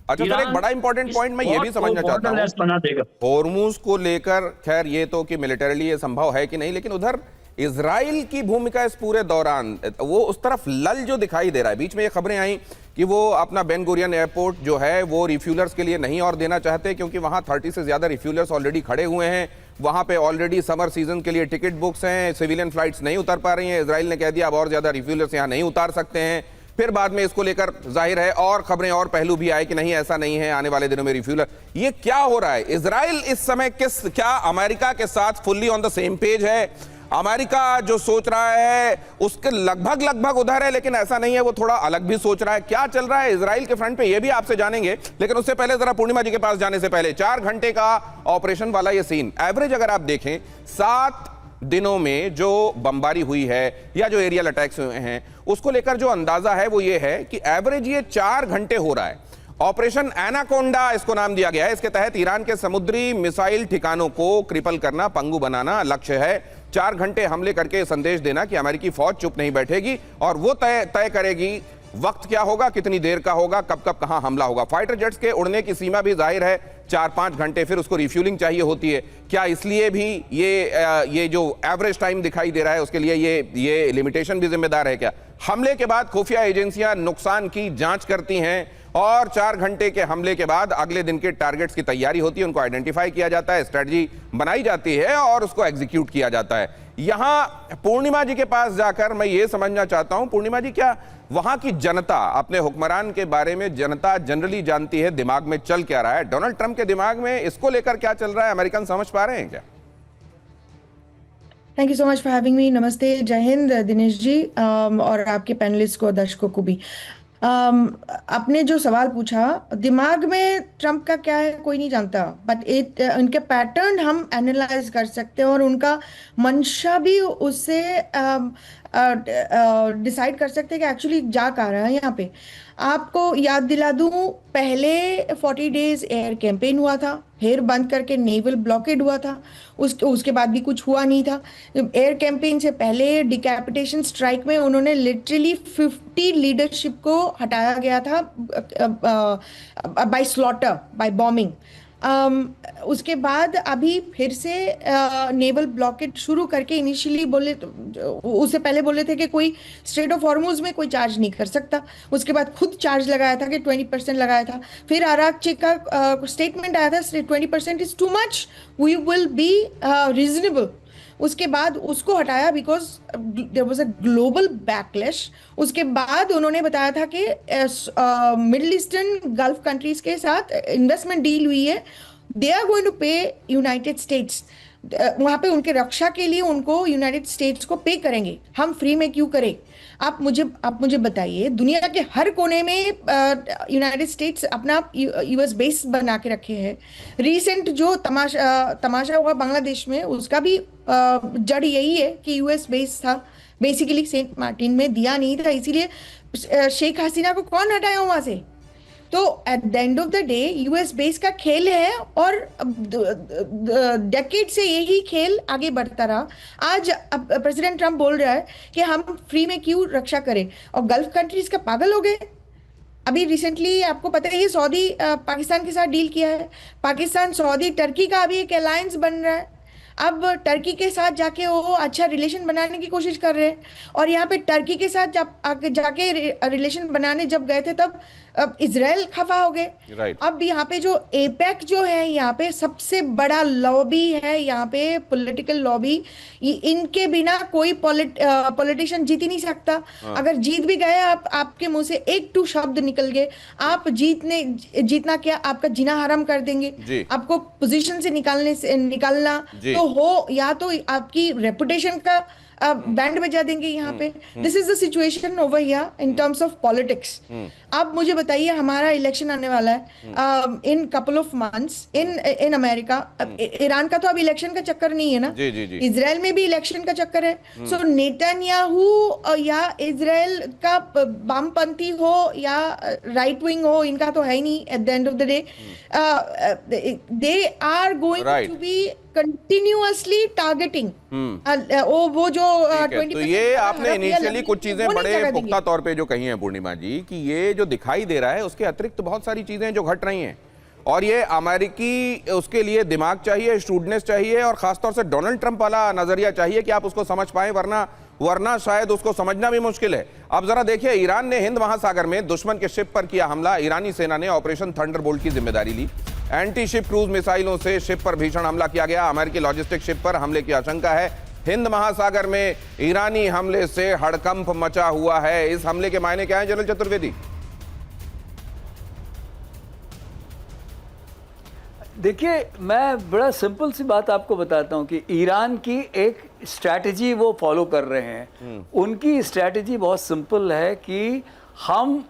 अच्छा सर, एक बड़ा इंपॉर्टेंट पॉइंट मैं ये भी समझना चाहता हूँ, बना देगा हॉर्मुज को लेकर। खैर ये तो कि मिलिटरीली ये संभव है कि नहीं, लेकिन उधर इजराइल की भूमिका इस पूरे दौरान, वो उस तरफ लल जो दिखाई दे रहा है। बीच में ये खबरें आई कि वो अपना बेन गुरियन एयरपोर्ट जो है वो रिफ्यूलर्स के लिए नहीं और देना चाहते, क्योंकि वहां 30 से ज्यादा रिफ्यूलर्स ऑलरेडी खड़े हुए हैं। वहां पे ऑलरेडी समर सीजन के लिए टिकट बुक्स हैं, सिविलियन फ्लाइट्स नहीं उतर पा रही हैं। इजराइल ने कह दिया अब और ज्यादा रिफ्यूलर्स यहाँ नहीं उतार सकते हैं। फिर बाद में इसको लेकर जाहिर है और खबरें और पहलू भी आए कि नहीं ऐसा नहीं है, आने वाले दिनों में रिफ्यूलर। ये क्या हो रहा है? इजराइल इस समय क्या अमेरिका के साथ fully on the same page है? अमेरिका जो सोच रहा है उसके लगभग लगभग उधर है, लेकिन ऐसा नहीं है, वो थोड़ा अलग भी सोच रहा है। क्या चल रहा है इजराइल के फ्रंट पे, ये भी आपसे जानेंगे, लेकिन उससे पहले जरा पूर्णिमा जी के पास जाने से पहले 4 घंटे का ऑपरेशन वाला ये सीन, एवरेज अगर आप देखें 7 दिनों में जो बमबारी हुई है या जो एरियल अटैक्स हुए हैं, उसको लेकर जो अंदाजा है वो ये है कि एवरेज ये 4 घंटे हो रहा है। ऑपरेशन एनाकोंडा इसको नाम दिया गया है। इसके तहत ईरान के समुद्री मिसाइल ठिकानों को क्रिपल करना, पंगु बनाना लक्ष्य है। 4 घंटे हमले करके संदेश देना कि अमेरिकी फौज चुप नहीं बैठेगी और वो तय करेगी वक्त क्या होगा, कितनी देर का होगा, कब कब कहां हमला होगा। फाइटर जेट्स के उड़ने की सीमा भी जाहिर है 4-5 घंटे, फिर उसको रिफ्यूलिंग चाहिए होती है। क्या इसलिए भी ये जो एवरेज टाइम दिखाई दे रहा है उसके लिए ये लिमिटेशन भी जिम्मेदार है क्या? हमले के बाद खुफिया एजेंसियां नुकसान की जांच करती हैं और 4 घंटे के हमले के बाद अगले दिन के टारगेट्स की तैयारी होती है, उनको आइडेंटिफाई किया जाता है, स्ट्रेटजी बनाई जाती है और उसको एग्जीक्यूट किया जाता है। यहां पूर्णिमा जी के पास जाकर मैं ये समझना चाहता हूं, पूर्णिमा जी, क्या वहां की जनता, अपने हुक्मरान के बारे में जनता जनरली जानती है दिमाग में चल क्या रहा है? डोनाल्ड ट्रंप के दिमाग में इसको लेकर क्या चल रहा है, अमेरिकन समझ पा रहे हैं क्या? Thank you so much for having me. नमस्ते, जय हिंद दिनेश जी, और आपके पैनलिस्ट को, दर्शकों को भी। आपने जो सवाल पूछा, दिमाग में ट्रंप का क्या है कोई नहीं जानता, बट उनके पैटर्न हम एनालाइज कर सकते हैं और उनका मंशा भी उससे डिसाइड कर सकते हैं कि एक्चुअली जा कहाँ रहा है। यहाँ पे आपको याद दिला दूं, पहले 40 डेज एयर कैंपेन हुआ था, फिर बंद करके नेवल ब्लॉकेड हुआ था, उसके बाद भी कुछ हुआ नहीं था। एयर कैंपेन से पहले डिकैपिटेशन स्ट्राइक में उन्होंने लिटरली 50 लीडरशिप को हटाया गया था बाय स्लॉटर, बाय बॉम्बिंग। उसके बाद अभी फिर से नेवल ब्लॉकेट शुरू करके, इनिशियली उससे पहले बोले थे कि कोई स्ट्रेट ऑफ हॉर्मुज में कोई चार्ज नहीं कर सकता, उसके बाद खुद चार्ज लगाया था कि 20% लगाया था, फिर अरागची का स्टेटमेंट आया था 20% is too much, we will be reasonable. उसके बाद उसको हटाया because there was a global backlash. उसके बाद उन्होंने बताया था कि मिडिल ईस्टर्न गल्फ कंट्रीज के साथ इन्वेस्टमेंट डील हुई है, दे आर गोइंग टू पे यूनाइटेड स्टेट्स, वहाँ पे उनके रक्षा के लिए उनको यूनाइटेड स्टेट्स को पे करेंगे, हम फ्री में क्यों करें? आप मुझे बताइए, दुनिया के हर कोने में यूनाइटेड स्टेट्स अपना यूएस बेस बना के रखे हैं। रिसेंट जो तमाशा हुआ बांग्लादेश में, उसका भी जड़ यही है कि यूएस बेस था, बेसिकली सेंट मार्टिन में दिया नहीं था, इसीलिए शेख हसीना को कौन हटाया वहां से? तो eight the end of the day US base का खेल है और डेकेड से यही खेल आगे बढ़ता रहा। आज प्रेसिडेंट ट्रंप बोल रहा है कि हम फ्री में क्यों रक्षा करें, और गल्फ कंट्रीज का पागल हो गए। अभी रिसेंटली आपको पता है, ये सऊदी पाकिस्तान के साथ डील किया है, पाकिस्तान सऊदी टर्की का अभी एक अलायंस बन रहा है। अब टर्की के साथ जाके वो अच्छा रिलेशन बनाने की कोशिश कर रहे हैं, और यहाँ पे टर्की के साथ जाके रिलेशन बनाने जब गए थे तब इजराइल खफा हो गए। Right. अब यहाँ पे जो एपेक जो है, यहाँ पे सबसे बड़ा लॉबी है, यहाँ पे पॉलिटिकल लॉबी, इनके बिना कोई पॉलिटिशियन जीत ही नहीं सकता। अगर जीत भी गए, आपके मुंह से 1-2 शब्द निकल गए, आप जीतना क्या, आपका जीना हराम कर देंगे, आपको पोजीशन से निकालना तो हो, या तो आपकी रेपुटेशन का बैंड बजा देंगे यहाँ पे। This is the situation over here in terms of politics. अब मुझे बताइए, हमारा इलेक्शन आने वाला है in couple of months in America. Iran का तो अब इलेक्शन का चक्कर नहीं है ना, जी। इजराइल में भी इलेक्शन का चक्कर है। सो नेतन्याहू या इजराइल का वामपंथी हो या राइट विंग हो, इनका तो है ही नहीं। At the end of the day they are going to be continuously targeting वो जो 20%। तो ये आपने इनिशियली कुछ चीजें बड़े पुख्ता तौर पे जो कही हैं पूर्णिमा जी, कि ये जो दिखाई दे रहा है उसके अतिरिक्त बहुत सारी चीजें जो घट रही हैं, और ये अमेरिकी उसके लिए दिमाग चाहिए, स्टूडनेस चाहिए, और खासतौर से डोनाल्ड ट्रंप वाला नजरिया चाहिए कि आप उसको समझ पाएं, वरना शायद उसको समझना भी मुश्किल है। अब जरा देखिए, ईरान ने हिंद महासागर में दुश्मन के शिप पर किया हमला। ईरानी सेना ने ऑपरेशन थंडरबोल्ट की जिम्मेदारी ली। एंटी शिप क्रूज मिसाइलों से शिप पर भीषण हमला किया गया। अमेरिकी लॉजिस्टिक शिप पर हमले की आशंका है। हिंद महासागर में ईरानी हमले से हड़कंप मचा हुआ है। इस हमले के मायने क्या है जनरल चतुर्वेदी? देखिए, मैं बड़ा सिंपल सी बात आपको बताता हूँ कि ईरान की एक स्ट्रैटेजी वो फॉलो कर रहे हैं। उनकी स्ट्रैटेजी बहुत सिंपल है कि हम,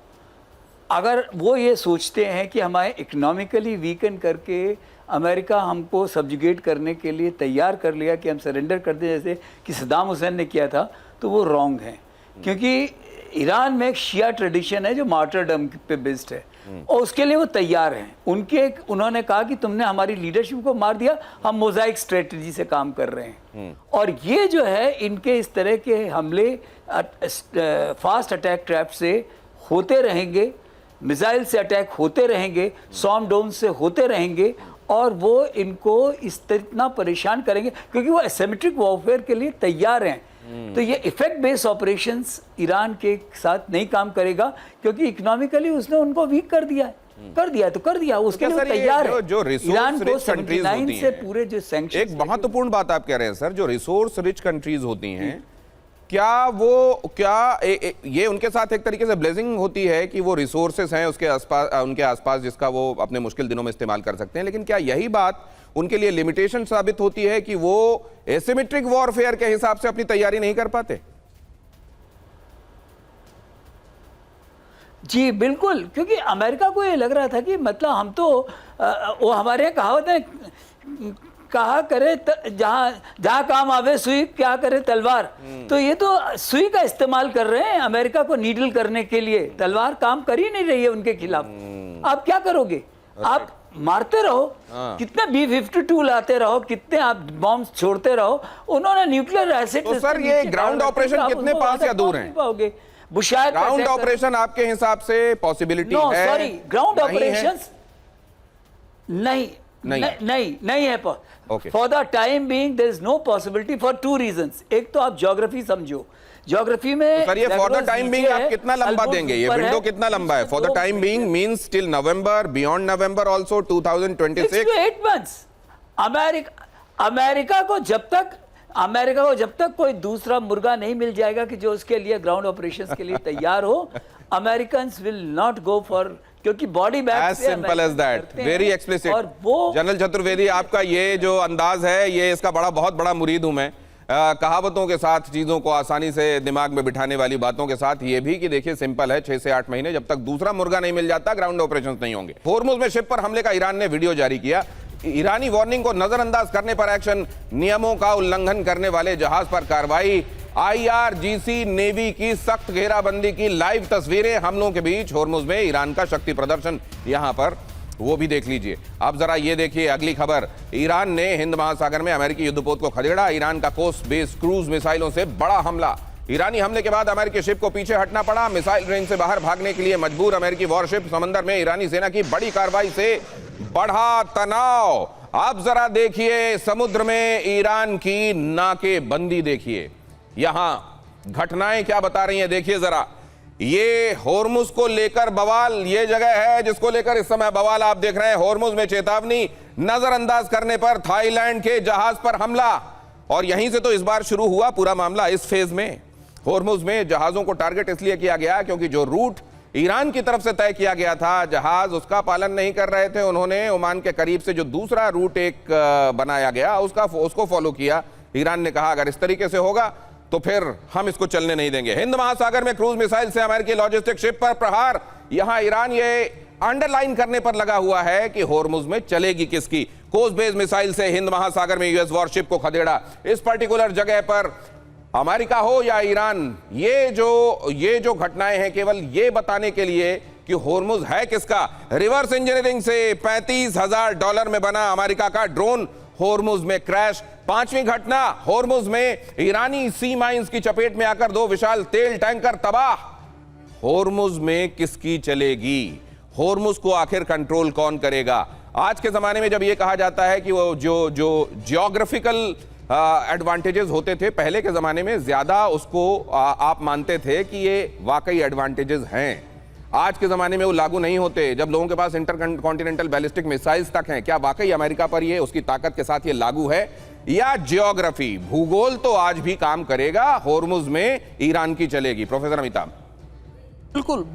अगर वो ये सोचते हैं कि हमारे इकोनॉमिकली वीकन करके अमेरिका हमको सब्जुगेट करने के लिए तैयार कर लिया कि हम सरेंडर कर दें, जैसे कि सद्दाम हुसैन ने किया था, तो वो रॉन्ग है। क्योंकि ईरान में एक शिया ट्रेडिशन है जो मार्टरडम पे बेस्ड है, और उसके लिए वो तैयार हैं। उन्होंने कहा कि तुमने हमारी लीडरशिप को मार दिया, हम मोज़ाइक स्ट्रेटजी से काम कर रहे हैं। और ये जो है, इनके इस तरह के हमले फास्ट अटैक ट्रैप से होते रहेंगे, मिसाइल से अटैक होते रहेंगे, सॉर्म डोम से होते रहेंगे, और वो इनको इतना परेशान करेंगे क्योंकि वो एसिमेट्रिक वॉरफेयर के लिए तैयार हैं। तो ये इफेक्ट बेस्ड ऑपरेशंस ईरान के साथ नहीं काम करेगा, क्योंकि इकोनॉमिकली उसने उनको वीक कर दिया है। कर दिया उसके लिए तैयार है। जो ईरान को रिच कंट्रीज 79 होती से हैं, पूरे जो सैंक्शन, एक महत्वपूर्ण बात आप कह रहे हैं सर, जो रिसोर्स रिच कंट्रीज होती हैं, क्या ये उनके साथ एक तरीके से ब्लेसिंग होती है कि वो रिसोर्सेस हैं उनके आसपास जिसका वो अपने मुश्किल दिनों में इस्तेमाल कर सकते हैं, लेकिन क्या यही बात उनके लिए लिमिटेशन साबित होती है कि वो एसिमेट्रिक वॉरफेयर के हिसाब से अपनी तैयारी नहीं कर पाते? जी बिल्कुल, क्योंकि अमेरिका को ये लग रहा था कि मतलब हम तो वो हमारे यहाँ कहावत है, कहा करे जहां काम आवे सुई, क्या करे तलवार। तो ये तो सुई का इस्तेमाल कर रहे हैं अमेरिका को नीडल करने के लिए, तलवार काम कर ही नहीं रही है उनके खिलाफ। आप क्या करोगे? आप मारते रहो, कितने B-52 लाते रहो, कितने आप बॉम्ब छोड़ते रहो, उन्होंने न्यूक्लियर एसिड। तो सर ये ग्राउंड ऑपरेशन कितने पास या दूर हैं? ग्राउंड ऑपरेशन आपके हिसाब से पॉसिबिलिटी है? सॉरी, ग्राउंड ऑपरेशंस नहीं है। For the time being there is no possibility for 2 reasons. एक तो आप ज्योग्राफी समझो, ज्योग्राफी में सर ये फॉर द टाइम बीइंग आप कितना लंबा देंगे? ये विंडो कितना लंबा है? For the time being means till November, beyond November also 2026, 8 months. America को जब तक कोई दूसरा मुर्गा नहीं मिल जाएगा कि जो उसके लिए ग्राउंड ऑपरेशंस के लिए तैयार हो, Americans will not go for, क्योंकि body bag as simple as that, very explicit. और वो जनरल चतुर्वेदी, आपका ये जो अंदाज है, ये इसका बहुत बड़ा मुरीद हूं मैं। कहावतों के साथ, चीजों को आसानी से दिमाग में बिठाने वाली बातों के साथ, ये भी कि देखिए सिंपल है, 6 से 8 महीने, जब तक दूसरा मुर्गा नहीं मिल जाता ग्राउंड ऑपरेशंस नहीं होंगे। होर्मुज में शिप पर हमले का ईरान ने वीडियो जारी किया। ईरानी वार्निंग को नजरअंदाज करने पर एक्शन, नियमों का उल्लंघन करने वाले जहाज पर कार्रवाई। IRGC नेवी की सख्त घेराबंदी की लाइव तस्वीरें, हमलों के बीच होर्मुज में ईरान का शक्ति प्रदर्शन, यहां पर वो भी देख लीजिए। अब जरा ये देखिए अगली खबर, ईरान ने हिंद महासागर में अमेरिकी युद्धपोत को खदेड़ा। ईरान का कोस्ट बेस क्रूज मिसाइलों से बड़ा हमला। ईरानी हमले के बाद अमेरिकी शिप को पीछे हटना पड़ा। मिसाइल रेंज से बाहर भागने के लिए मजबूर अमेरिकी वॉरशिप। समंदर में ईरानी सेना की बड़ी कार्रवाई से बढ़ा तनाव। अब जरा देखिए समुद्र में ईरान की नाकेबंदी, देखिए यहां घटनाएं क्या बता रही हैं, देखिए जरा। ये होर्मुज को लेकर बवाल, ये जगह है जिसको लेकर इस समय बवाल आप देख रहे हैं। होर्मुज में चेतावनी, नजरअंदाज करने पर थाईलैंड के जहाज पर हमला, और यहीं से तो इस बार शुरू हुआ पूरा मामला। इस फेज में होर्मुज में जहाजों को टारगेट इसलिए किया गया क्योंकि जो रूट ईरान की तरफ से तय किया गया था, जहाज उसका पालन नहीं कर रहे थे। उन्होंने ओमान के करीब से जो दूसरा रूट एक बनाया गया उसको फॉलो किया। ईरान ने कहा अगर इस तरीके से होगा तो फिर हम इसको चलने नहीं देंगे। हिंद महासागर में क्रूज मिसाइल से अमेरिकी लॉजिस्टिक शिप पर प्रहार। यहां ईरान ये अंडरलाइन करने पर लगा हुआ है कि होर्मुज में चलेगी किसकी। कोस्ट बेस्ड मिसाइल से हिंद महासागर में यूएस वॉरशिप को खदेड़ा। इस पर्टिकुलर जगह पर अमेरिका हो या ईरान, ये जो घटनाएं हैं केवल ये बताने के लिए कि होर्मुज है किसका। रिवर्स इंजीनियरिंग से $35,000 में बना अमेरिका का ड्रोन होर्मुज में क्रैश। 5वीं घटना, होर्मुज में ईरानी सी माइंस की चपेट में आकर 2 विशाल तेल टैंकर तबाह। होर्मुज में किसकी चलेगी? होर्मुज को आखिर कंट्रोल कौन करेगा? आज के जमाने में जब यह कहा जाता है कि वो जो जियोग्राफिकल एडवांटेजेस होते थे पहले के जमाने में, ज्यादा उसको आप मानते थे कि ये वाकई एडवांटेजेस हैं। आज के जमाने में वो लागू नहीं होते। जब लोगों के पास इंटरकॉन्टिनेंटल बैलिस्टिक मिसाइल्स तक हैं, क्या वाकई अमेरिका पर ये उसकी ताकत के साथ ये लागू है, या जियोग्राफी, भूगोल तो आज भी काम करेगा, होर्मुज में ईरान की चलेगी? प्रोफेसर अमिताभ। बिल्कुल,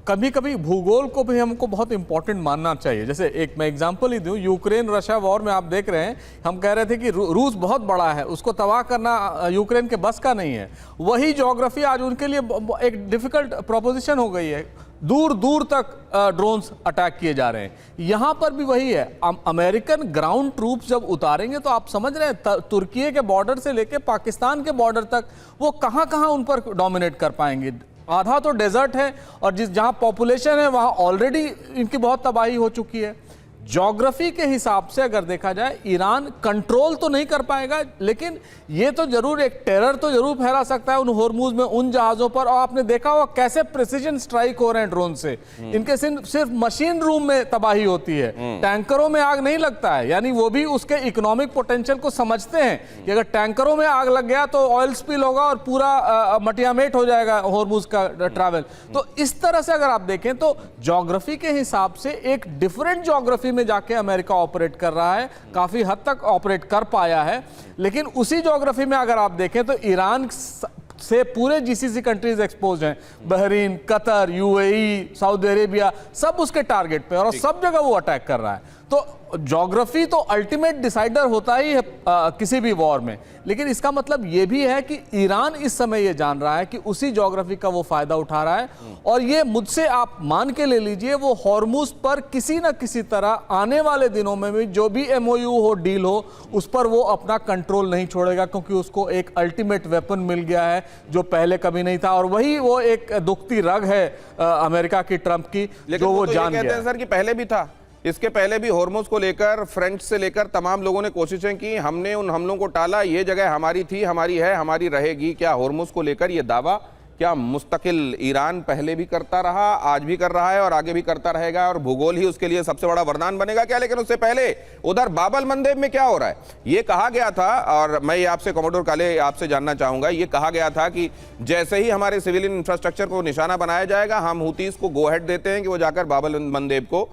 कभी कभी भूगोल को भी हमको बहुत इंपॉर्टेंट मानना चाहिए। जैसे एक मैं एग्जांपल ही दूं, यूक्रेन रशिया वॉर में आप देख रहे हैं, हम कह रहे थे कि रूस बहुत बड़ा है, उसको तबाह करना यूक्रेन के बस का नहीं है। वही ज्योग्राफी आज उनके लिए एक डिफिकल्ट प्रोपोजिशन हो गई है, दूर दूर तक ड्रोन्स अटैक किए जा रहे हैं। यहाँ पर भी वही है, अमेरिकन ग्राउंड ट्रूप्स जब उतारेंगे तो आप समझ रहे हैं तुर्की के बॉर्डर से लेके पाकिस्तान के बॉर्डर तक वो कहाँ कहाँ उन पर डोमिनेट कर पाएंगे। आधा तो डेजर्ट है और जहाँ पॉपुलेशन है वहाँ ऑलरेडी इनकी बहुत तबाही हो चुकी है। ज्योग्राफी के हिसाब से अगर देखा जाए, ईरान कंट्रोल तो नहीं कर पाएगा, लेकिन ये तो जरूर एक टेरर तो जरूर फैला सकता है उन होर्मुज में, उन जहाजों पर। और आपने देखा होगा कैसे प्रिसीजन स्ट्राइक हो रहे हैं ड्रोन से। इनके सिर्फ मशीन रूम में तबाही होती है, टैंकरों में आग नहीं लगता है। यानी वो भी उसके इकोनॉमिक पोटेंशियल को समझते हैं कि अगर टैंकरों में आग लग गया तो ऑयल स्पिल होगा और पूरा मटियामेट हो जाएगा होर्मुज का ट्रैवल। तो इस तरह से अगर आप देखें तो ज्योग्राफी के हिसाब से एक डिफरेंट ज्योग्राफी में जाके अमेरिका ऑपरेट कर रहा है, काफी हद तक ऑपरेट कर पाया है। लेकिन उसी ज्योग्राफी में अगर आप देखें तो ईरान से पूरे जीसीसी कंट्रीज एक्सपोज हैं, Bahrain, Qatar, UAE, Saudi Arabia, सब उसके टारगेट पे, और सब जगह वो अटैक कर रहा है। तो ज्योग्राफी तो अल्टीमेट डिसाइडर होता ही है किसी भी वॉर में, लेकिन इसका मतलब ये भी है कि ईरान इस समय ये जान रहा है कि उसी ज्योग्राफी का वो फायदा उठा रहा है। और ये मुझसे आप मान के ले लीजिए, वो हॉर्मुज पर किसी न किसी तरह आने वाले दिनों में भी जो भी एमओयू हो, डील हो, उस पर वो अपना कंट्रोल नहीं छोड़ेगा, क्योंकि उसको एक अल्टीमेट वेपन मिल गया है जो पहले कभी नहीं था। और वही वो एक दुखती रग है अमेरिका की, ट्रंप की, जो वो जान गया है। सर कि पहले भी था, इसके पहले भी होर्मुज को लेकर फ्रेंच से लेकर तमाम लोगों ने कोशिशें की, हमने उन हमलों को टाला, ये जगह हमारी थी, हमारी है, हमारी रहेगी। क्या होर्मुज को लेकर ये दावा क्या मुस्तकिल ईरान पहले भी करता रहा, आज भी कर रहा है और आगे भी करता रहेगा, और भूगोल ही उसके लिए सबसे बड़ा वरदान बनेगा क्या? लेकिन उससे पहले उधर बाबल मंदेब में क्या हो रहा है, ये कहा गया था, और मैं ये आपसे कमोडोर काले आपसे जानना चाहूंगा, ये कहा गया था कि जैसे ही हमारे सिविलियन इंफ्रास्ट्रक्चर को निशाना बनाया जाएगा, हम हुतीस को गो हेड देते हैं कि वो जाकर बाबल मंदेब को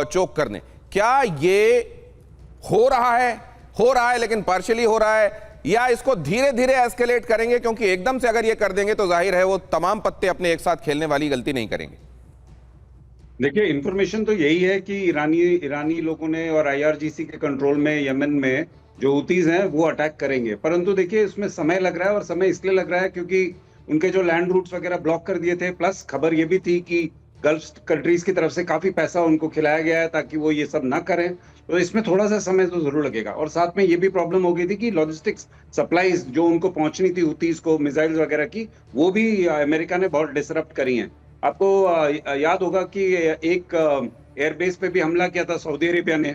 चोक करने। क्या ये हो रहा है लेकिन पार्शियली हो रहा है, या इसको धीरे धीरे एस्केलेट करेंगे? क्योंकि एकदम से अगर ये कर देंगे तो जाहिर है वो तमाम पत्ते अपने एक साथ खेलने वाली गलती नहीं करेंगे। देखिए, इंफॉर्मेशन तो यही है कि ईरानी लोगों ने और आईआरजीसी के कंट्रोल में यमन में जो हुतीज हैं वो अटैक करेंगे। परंतु देखिए, इसमें समय लग रहा है, और समय इसलिए लग रहा है क्योंकि उनके जो लैंड रूट्स वगैरह ब्लॉक कर दिए थे, प्लस खबर ये भी थी कि गल्फ कंट्रीज की तरफ से काफी पैसा उनको खिलाया गया है ताकि वो ये सब ना करें। तो इसमें थोड़ा सा समय तो जरूर लगेगा। और साथ में ये भी प्रॉब्लम हो गई थी कि लॉजिस्टिक्स सप्लाईज जो उनको पहुंचनी थी हुतीज को, मिसाइल्स वगैरह की, वो भी अमेरिका ने बहुत डिसरप्ट करी हैं। आपको याद होगा कि एक एयरबेस पे भी हमला किया था सऊदी अरेबिया ने,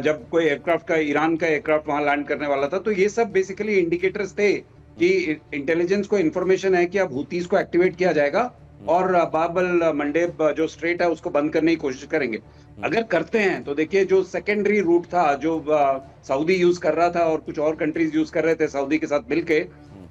जब कोई एयरक्राफ्ट का, ईरान का एयरक्राफ्ट वहां लैंड करने वाला था। तो ये सब बेसिकली इंडिकेटर्स थे कि इंटेलिजेंस को इन्फॉर्मेशन है कि अब हुतीज को एक्टिवेट किया जाएगा और बाबल मंडेब जो स्ट्रेट है उसको बंद करने की कोशिश करेंगे। अगर करते हैं तो देखिए, जो सेकेंडरी रूट था जो सऊदी यूज कर रहा था और कुछ और कंट्रीज यूज कर रहे थे सऊदी के साथ मिलके,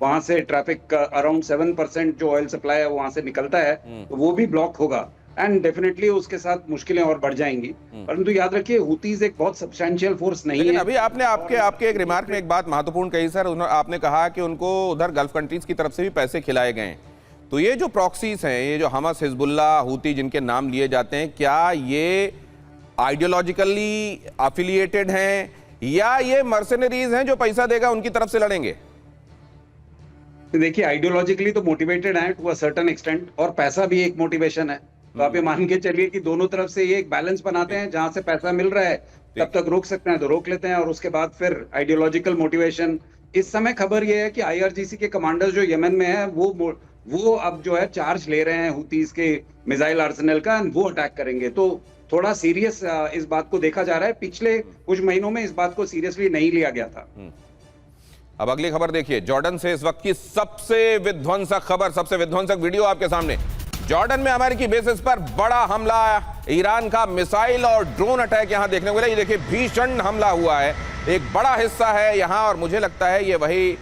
वहां से ट्रैफिक अराउंड 7% जो ऑयल सप्लाई है वहां से निकलता है, तो वो भी ब्लॉक होगा एंड डेफिनेटली उसके साथ मुश्किलें और बढ़ जाएंगी। परंतु याद रखिए, हुतीज एक बहुत सब्सटैंशियल फोर्स नहीं है। अभी आपने आपके एक रिमार्क में एक बात महत्वपूर्ण कही सर, आपने कहा कि उनको उधर गल्फ कंट्रीज की तरफ से भी पैसे खिलाए गए। तो ये जो प्रॉक्सीज हैं, ये जो हमास, हिजबुल्लाह, हूती जिनके नाम लिए जाते हैं, क्या ये आइडियोलॉजिकली एफिलिएटेड हैं या ये मर्सनरीज हैं जो पैसा देगा उनकी तरफ से लड़ेंगे? देखिए, आइडियोलॉजिकली तो मोटिवेटेड हैं टू अ सर्टेन एक्सटेंट, और पैसा भी एक मोटिवेशन है। तो आप ये मान के चलिए कि दोनों तरफ से ये एक बैलेंस बनाते हैं, जहां से पैसा मिल रहा है तब तक रोक सकते हैं तो रोक लेते हैं, और उसके बाद फिर आइडियोलॉजिकल मोटिवेशन। इस समय खबर ये है कि आईआरजीसी के कमांडर्स जो यमन में है वो अब जो है चार्ज ले रहे हैं हुतीज के मिसाइल आर्सेनल का, वो अटैक करेंगे। तो थोड़ा सीरियस इस बात को देखा जा रहा है। पिछले कुछ महीनों में इस बात को सीरियसली नहीं लिया गया था। अब अगली खबर देखिए, जॉर्डन से इस वक्त की सबसे विध्वंसक खबर, सबसे विध्वंसक वीडियो आपके सामने। जॉर्डन में अमेरिकी बेसिस पर बड़ा हमला, ईरान का मिसाइल और ड्रोन अटैक यहां देखने को मिला। ये देखिए, भीषण हमला हुआ है, एक बड़ा हिस्सा है यहां, और मुझे लगता है ये वही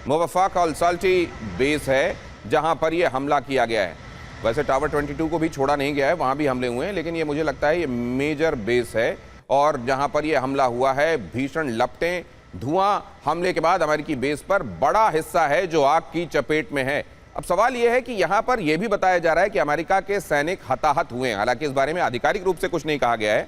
मुवफ़्फ़क़ अल-साल्टी बेस है जहां पर ये हमला किया गया है। वैसे टावर 22 को भी छोड़ा नहीं गया है, वहां भी हमले हुए हैं, लेकिन ये मुझे लगता है ये मेजर बेस है, और जहां पर ये हमला हुआ है, भीषण लपटें, धुआं, हमले के बाद अमेरिकी बेस पर बड़ा हिस्सा है जो आग की चपेट में है। अब सवाल यह है कि यहां पर यह भी बताया जा रहा है कि अमेरिका के सैनिक हताहत हुए हैं। हालांकि इस बारे में आधिकारिक रूप से कुछ नहीं कहा गया है,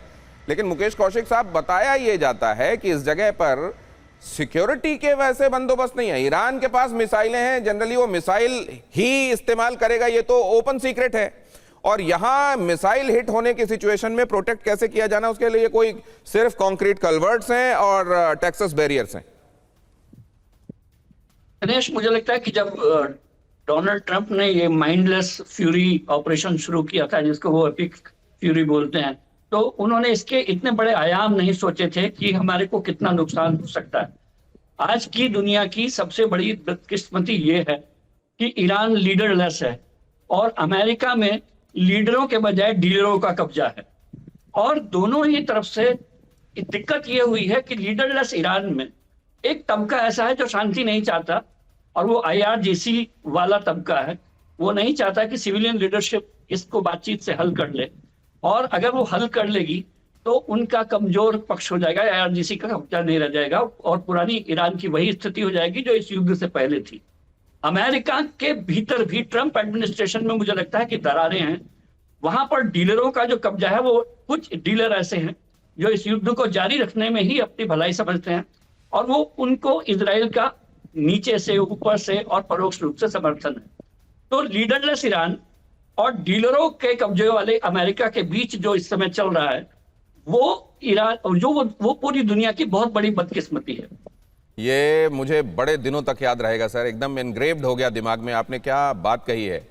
लेकिन मुकेश कौशिक साहब, बताया यह जाता है कि इस जगह पर सिक्योरिटी के वैसे बंदोबस्त नहीं है। ईरान के पास मिसाइलें हैं, जनरली वो मिसाइल ही इस्तेमाल करेगा, ये तो ओपन सीक्रेट है। और यहां मिसाइल हिट होने की सिचुएशन में प्रोटेक्ट कैसे किया जाना, उसके लिए कोई सिर्फ कंक्रीट कल्वर्ट्स हैं और टेक्सास बैरियर्स हैं। दिनेश, मुझे लगता है कि जब डोनाल्ड ट्रंप ने ये माइंडलेस फ्यूरी ऑपरेशन शुरू किया था, जिसको वो एपिक फ्यूरी बोलते हैं, तो उन्होंने इसके इतने बड़े आयाम नहीं सोचे थे कि हमारे को कितना नुकसान हो सकता है। आज की दुनिया की सबसे बड़ी बदकिस्मती ये है कि ईरान लीडरलेस है और अमेरिका में लीडरों के बजाय डीलरों का कब्जा है। और दोनों ही तरफ से दिक्कत ये हुई है कि लीडरलेस ईरान में एक तबका ऐसा है जो शांति नहीं चाहता, और वो IRGC वाला तबका है। वो नहीं चाहता कि सिविलियन लीडरशिप इसको बातचीत से हल कर ले, और अगर वो हल कर लेगी तो उनका कमजोर पक्ष हो जाएगा, IRGC का कब्जा नहीं रह जाएगा और पुरानी ईरान की वही स्थिति हो जाएगी जो इस युद्ध से पहले थी। अमेरिका के भीतर भी ट्रंप एडमिनिस्ट्रेशन में मुझे लगता है कि दरारें हैं। वहां पर डीलरों का जो कब्जा है, वो कुछ डीलर ऐसे हैं जो इस युद्ध को जारी रखने में ही अपनी भलाई समझते हैं, और वो उनको इजराइल का नीचे से, ऊपर से और परोक्ष रूप से समर्थन है। तो लीडरलेस ईरान और डीलरों के कब्जे वाले अमेरिका के बीच जो इस समय चल रहा है, वो ईरान जो वो पूरी दुनिया की बहुत बड़ी बदकिस्मती है। ये मुझे बड़े दिनों तक याद रहेगा सर, एकदम एनग्रेव्ड हो गया दिमाग में। आपने क्या बात कही है,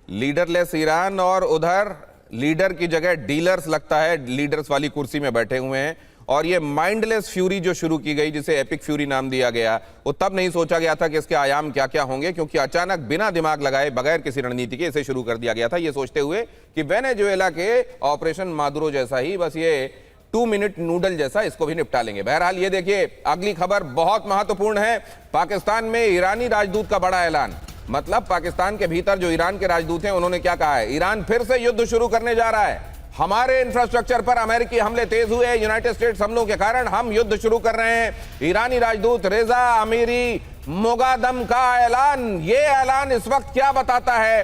लीडरलेस ईरान और उधर लीडर की जगह डीलर्स, लगता है लीडर्स वाली कुर्सी में बैठे हुए हैं। और ये माइंडलेस फ्यूरी जो शुरू की गई, जिसे एपिक फ्यूरी नाम दिया गया, वो तब नहीं सोचा गया था कि इसके आयाम क्या क्या होंगे, क्योंकि अचानक बिना दिमाग लगाए, बगैर किसी रणनीति के इसे शुरू कर दिया गया था, ये सोचते हुए कि वेनेजुएला के ऑपरेशन मादुरो जैसा ही, बस ये 2 मिनट नूडल जैसा, इसको भी निपटा लेंगे। बहरहाल ये देखिए, अगली खबर बहुत महत्वपूर्ण है। पाकिस्तान में ईरानी राजदूत का बड़ा ऐलान। मतलब पाकिस्तान के भीतर जो ईरान के राजदूत हैं, उन्होंने क्या कहा है, ईरान फिर से युद्ध शुरू करने जा रहा है। हमारे इंफ्रास्ट्रक्चर पर अमेरिकी हमले तेज हुए, यूनाइटेड स्टेट्स हमलों के कारण हम युद्ध शुरू कर रहे हैं। ईरानी राजदूत रेजा अमीरी मोगादम का ऐलान। ये ऐलान इस वक्त क्या बताता है?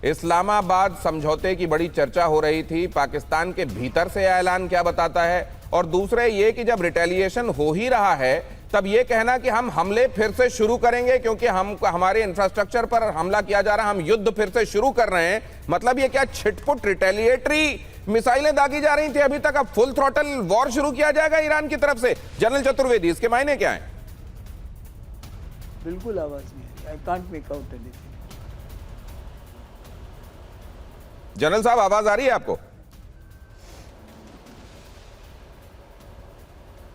इस्लामाबाद समझौते की बड़ी चर्चा हो रही थी, पाकिस्तान के भीतर से ऐलान क्या बताता है? और दूसरे ये कि जब रिटेलिएशन हो ही रहा है, तब ये कहना कि हम हमले फिर से शुरू करेंगे क्योंकि हमारे इंफ्रास्ट्रक्चर पर हमला किया जा रहा है, हम युद्ध फिर से शुरू कर रहे हैं। मतलब ये क्या छिटपुट रिटेलिएटरी मिसाइलें दागी जा रही थी अभी तक, अब फुल थ्रॉटल वॉर शुरू किया जाएगा ईरान की तरफ से? जनरल चतुर्वेदी, इसके मायने क्या है? बिल्कुल आवाज नहीं, I can't make out anything. General साहब, आवाज आ रही है आपको?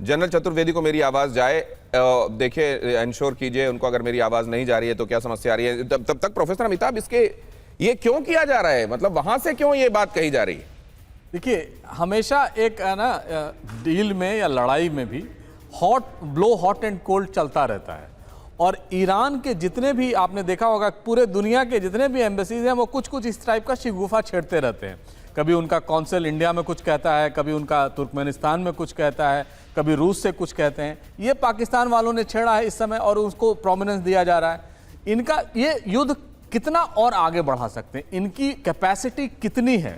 जनरल चतुर्वेदी को मेरी आवाज जाए, देखिए इंश्योर कीजिए उनको, अगर मेरी आवाज नहीं जा रही है तो क्या समस्या आ रही है। तब तक प्रोफेसर अमिताभ, इसके ये क्यों किया जा रहा है, मतलब वहां से क्यों ये बात कही जा रही है? देखिए, हमेशा एक ना डील में या लड़ाई में भी हॉट एंड कोल्ड चलता रहता है। और ईरान के जितने भी, आपने देखा होगा पूरे दुनिया के जितने भी एम्बेसीज हैं, वो कुछ कुछ इस टाइप का शिगुफा छेड़ते रहते हैं। कभी उनका कौंसिल इंडिया में कुछ कहता है, कभी उनका तुर्कमेनिस्तान में कुछ कहता है, कभी रूस से कुछ कहते हैं। ये पाकिस्तान वालों ने छेड़ा है इस समय और उसको प्रोमिनेंस दिया जा रहा है। इनका ये युद्ध कितना और आगे बढ़ा सकते हैं, इनकी कैपेसिटी कितनी है?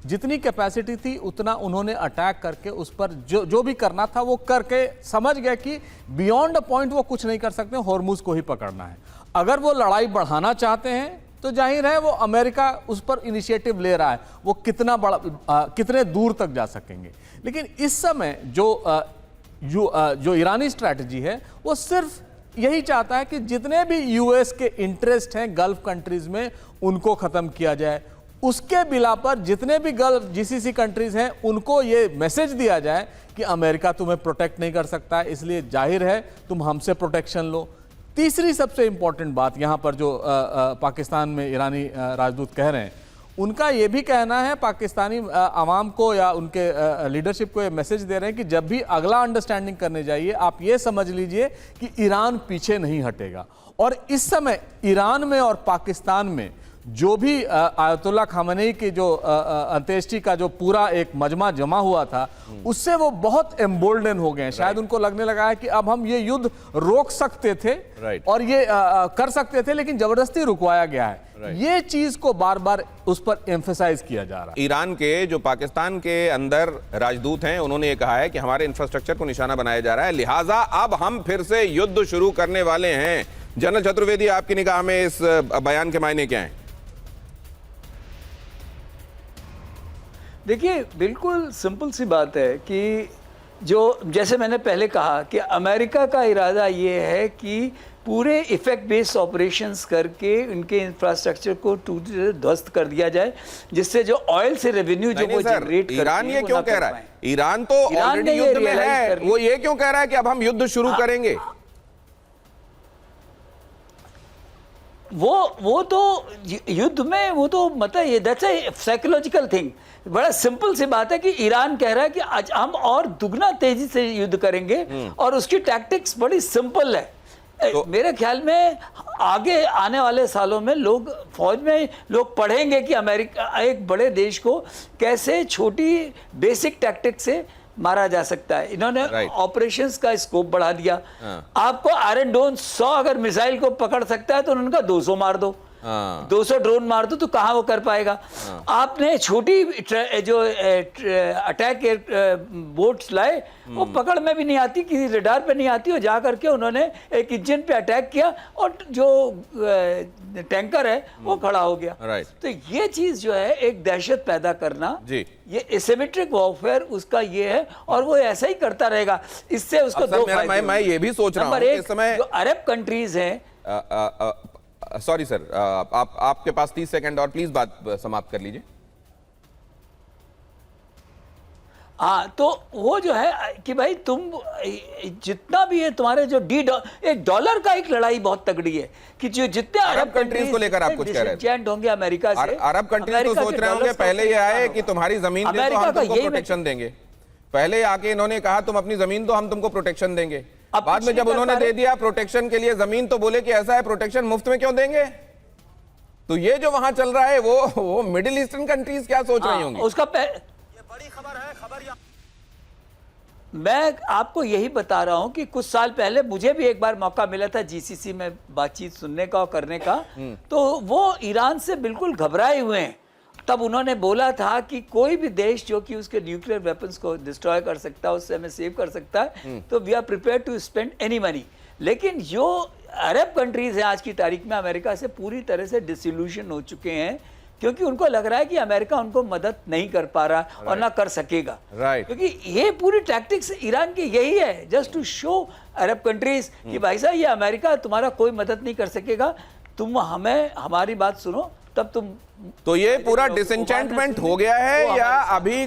जितनी कैपेसिटी थी उतना उन्होंने अटैक करके उस पर जो भी करना था वो करके समझ गए कि बियॉन्ड अ पॉइंट वो कुछ नहीं कर सकते, हॉर्मुज को ही पकड़ना है। अगर वो लड़ाई बढ़ाना चाहते हैं तो जाहिर है वो अमेरिका उस पर इनिशिएटिव ले रहा है, वो कितना बड़ा कितने दूर तक जा सकेंगे। लेकिन इस समय जो ईरानी स्ट्रैटेजी है वो सिर्फ यही चाहता है कि जितने भी यूएस के इंटरेस्ट हैं गल्फ कंट्रीज में, उनको खत्म किया जाए। उसके बिला पर जितने भी गल्फ जीसीसी कंट्रीज हैं उनको ये मैसेज दिया जाए कि अमेरिका तुम्हें प्रोटेक्ट नहीं कर सकता है, इसलिए जाहिर है तुम हमसे प्रोटेक्शन लो। तीसरी सबसे इंपॉर्टेंट बात यहाँ पर जो पाकिस्तान में ईरानी राजदूत कह रहे हैं, उनका ये भी कहना है, पाकिस्तानी आवाम को या उनके लीडरशिप को ये मैसेज दे रहे हैं कि जब भी अगला अंडरस्टैंडिंग करने जाइए आप ये समझ लीजिए कि ईरान पीछे नहीं हटेगा। और इस समय ईरान में और पाकिस्तान में जो भी आयतुल्ला खामेनी की जो अंत्येष्टि का जो पूरा एक मजमा जमा हुआ था, उससे वो बहुत एम्बोल्डन हो गए हैं। शायद उनको लगने लगा है कि अब हम ये युद्ध रोक सकते थे और ये कर सकते थे, लेकिन जबरदस्ती रुकवाया गया है। ये चीज को बार बार उस पर एम्फेसाइज किया जा रहा है। ईरान के जो पाकिस्तान के अंदर राजदूत हैं, उन्होंने ये कहा है कि हमारे इंफ्रास्ट्रक्चर को निशाना बनाया जा रहा है, लिहाजा अब हम फिर से युद्ध शुरू करने वाले हैं। जनरल चतुर्वेदी, आपकी निगाह में इस बयान के मायने क्या हैं? देखिए, बिल्कुल सिंपल सी बात है कि जो जैसे मैंने पहले कहा कि अमेरिका का इरादा ये है कि पूरे इफेक्ट बेस्ड ऑपरेशंस करके उनके इंफ्रास्ट्रक्चर को ध्वस्त कर दिया जाए, जिससे जो ऑयल से रेवेन्यू जो वो जनरेट करती है। ईरान ये क्यों कह रहा है? ईरान तो ऑलरेडी युद्ध में है, वो ये क्यों कह रहा है कि अब हम युद्ध शुरू करेंगे? वो तो युद्ध में वो तो मतलब ये दैट्स ए साइकोलॉजिकल थिंग। बड़ा सिंपल सी बात है कि ईरान कह रहा है कि आज हम और दुगना तेजी से युद्ध करेंगे और उसकी टैक्टिक्स बड़ी सिंपल है। तो मेरे ख्याल में आगे आने वाले सालों में लोग फौज में लोग पढ़ेंगे कि अमेरिका एक बड़े देश को कैसे छोटी बेसिक टैक्टिक से मारा जा सकता है। इन्होंने ऑपरेशंस का स्कोप बढ़ा दिया। आपको आयरन डोम 100 अगर मिसाइल को पकड़ सकता है तो उनका 200 मार दो, 200 ड्रोन मार दो, तो कहां वो कर पाएगा? आपने छोटी जो अटैक बोट्स लाए, वो पकड़ में भी नहीं आती, किसी रडार पे नहीं आती, और जा करके उन्होंने एक इंजन पे अटैक किया और जो टैंकर है वो खड़ा हो गया। तो ये चीज जो है एक दहशत पैदा करना, ये एसिमेट्रिक वॉरफेयर उसका ये है, और वो ऐसा ही करता रहेगा। इससे उसको दो फायदे। मैं ये भी सोच रहा हूं कि इस समय जो अरब कंट्रीज हैं, सॉरी सर, आपके पास 30 सेकंड और, प्लीज बात समाप्त कर लीजिए। हाँ, तो वो जो है कि भाई तुम जितना भी है तुम्हारे जो एक डॉलर का एक लड़ाई बहुत तगड़ी है कि जो जितने अरब कंट्रीज को लेकर आप कुछ कह रहे थे, होंगे अमेरिका से। अरब कंट्रीज तो सोच रहे होंगे पहले ये आए कि तुम्हारी जमीन दे तो हम तुमको प्रोटेक्शन देंगे। पहले आके इन्होंने कहा तुम अपनी जमीन दो, हम तुमको प्रोटेक्शन देंगे। बाद में जब उन्होंने दे दिया प्रोटेक्शन के लिए जमीन, तो बोले कि ऐसा है प्रोटेक्शन मुफ्त में क्यों देंगे? तो ये जो वहां चल रहा है वो मिडिल ईस्टर्न कंट्रीज क्या सोच रही होंगी? उसका ये बड़ी खबर है। मैं आपको यही बता रहा हूं कि कुछ साल पहले मुझे भी एक बार मौका मिला था जीसीसी में बातचीत सुनने का और करने का, तो वो ईरान से बिल्कुल घबराए हुए हैं। तब उन्होंने बोला था कि कोई भी देश जो कि उसके न्यूक्लियर वेपन्स को डिस्ट्रॉय कर सकता है, उससे हमें सेव कर सकता है, तो we are prepare to spend any money. लेकिन जो अरब कंट्रीज हैं आज की तारीख में अमेरिका से पूरी तरह से डिसइल्यूशन हो चुके हैं, क्योंकि उनको लग रहा है कि अमेरिका उनको मदद नहीं कर पा रहा और ना कर सकेगा। क्योंकि ये पूरी टैक्टिक्स ईरान की यही है, just to show Arab countries कि भाई साहब ये अमेरिका तुम्हारा कोई मदद नहीं कर सकेगा, तुम हमें हमारी बात सुनो तब तुम। तो ये पूरा डिसएंचेंटमेंट हो गया है या अभी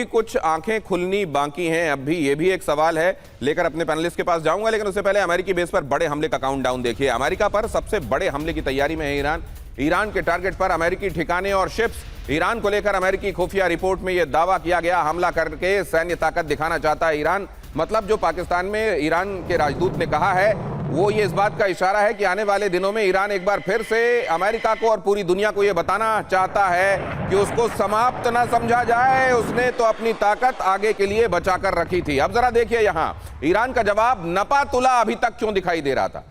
कुछ आंखें खुलनी बाकी हैं? अब भी ये भी एक सवाल है, लेकर अपने पैनलिस्ट के पास जाऊंगा, लेकिन उससे पहले अमेरिकी बेस पर बड़े हमले का काउंटडाउन देखिए। अमेरिका पर सबसे बड़े हमले की तैयारी में है ईरान। ईरान के टारगेट पर अमेरिकी ठिकाने और शिप्स। ईरान को लेकर अमेरिकी खुफिया रिपोर्ट में यह दावा किया गया, हमला करके सैन्य ताकत दिखाना चाहता है ईरान। मतलब जो पाकिस्तान में ईरान के राजदूत ने कहा है, वो ये इस बात का इशारा है कि आने वाले दिनों में ईरान एक बार फिर से अमेरिका को और पूरी दुनिया को यह बताना चाहता है कि उसको समाप्त ना समझा जाए, उसने तो अपनी ताकत आगे के लिए बचा कर रखी थी। अब जरा देखिए यहां ईरान का जवाब नपा तुला अभी तक क्यों दिखाई दे रहा था,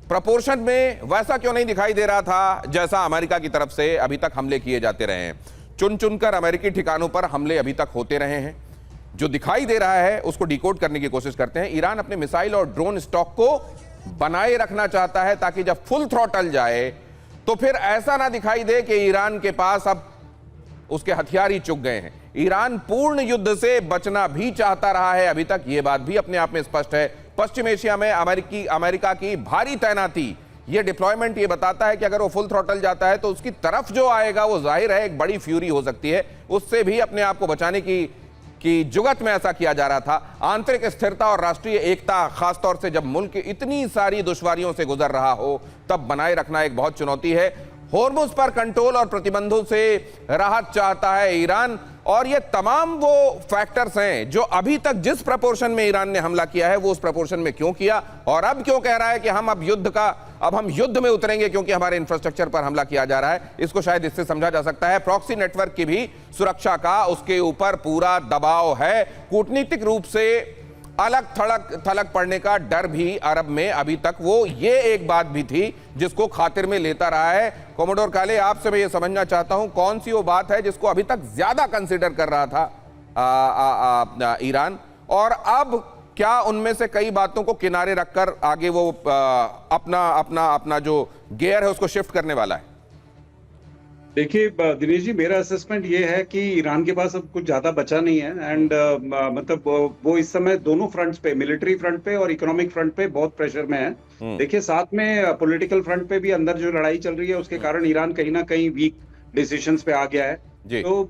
प्रपोर्शन में वैसा क्यों नहीं दिखाई दे रहा था जैसा अमेरिका की तरफ से अभी तक हमले किए जाते रहे हैं। चुन चुनकर अमेरिकी ठिकानों पर हमले अभी तक होते रहे हैं। जो दिखाई दे रहा है उसको डिकोड करने की कोशिश करते हैं। ईरान अपने मिसाइल और ड्रोन स्टॉक को बनाए रखना चाहता है ताकि जब फुल थ्रॉटल जाए तो फिर ऐसा ना दिखाई दे कि ईरान के पास अब उसके हथियार ही चुक गए हैं। ईरान पूर्ण युद्ध से बचना भी चाहता रहा है अभी तक, यह बात भी अपने आप में स्पष्ट है। पश्चिम एशिया में अमेरिका की भारी तैनाती, यह डिप्लॉयमेंट ये बताता है कि अगर वो फुल थ्रॉटल जाता है तो उसकी तरफ जो आएगा वो जाहिर है एक बड़ी फ्यूरी हो सकती है। उससे भी अपने आप को बचाने की जुगत में ऐसा किया जा रहा था। आंतरिक स्थिरता और राष्ट्रीय एकता, खासतौर से जब मुल्क इतनी सारी दुश्वारियों से गुजर रहा हो, तब बनाए रखना एक बहुत चुनौती है। होर्मुज पर कंट्रोल और प्रतिबंधों से राहत चाहता है ईरान, और ये तमाम वो फैक्टर्स हैं जो अभी तक जिस प्रपोर्शन में ईरान ने हमला किया है वो उस प्रपोर्शन में क्यों किया, और अब क्यों कह रहा है कि हम अब युद्ध का अब हम युद्ध में उतरेंगे क्योंकि हमारे इंफ्रास्ट्रक्चर पर हमला किया जा रहा है। इसको शायद इससे समझा जा सकता है प्रॉक्सी नेटवर्क की भी सुरक्षा का उसके ऊपर पूरा दबाव है। कूटनीतिक रूप से अलग थलग पड़ने का डर भी अरब में अभी तक वो ये एक बात भी थी जिसको खातिर में लेता रहा है। कोमोडोर काले, आपसे मैं ये समझना चाहता हूं कौन सी वो बात है जिसको अभी तक ज्यादा कंसिडर कर रहा था ईरान, और अब क्या उनमें से कई बातों को किनारे रखकर आगे वो अपना जो गियर है उसको शिफ्ट करने वाला है? देखिए दिनेश जी, मेरा असेसमेंट ये है कि ईरान के पास अब कुछ ज्यादा बचा नहीं है एंड मतलब वो इस समय दोनों फ्रंट्स पे, मिलिट्री फ्रंट पे और इकोनॉमिक फ्रंट पे बहुत प्रेशर में है। देखिए साथ में पॉलिटिकल फ्रंट पे भी अंदर जो लड़ाई चल रही है उसके कारण ईरान कहीं ना कहीं वीक डिसीजंस पे आ गया है। तो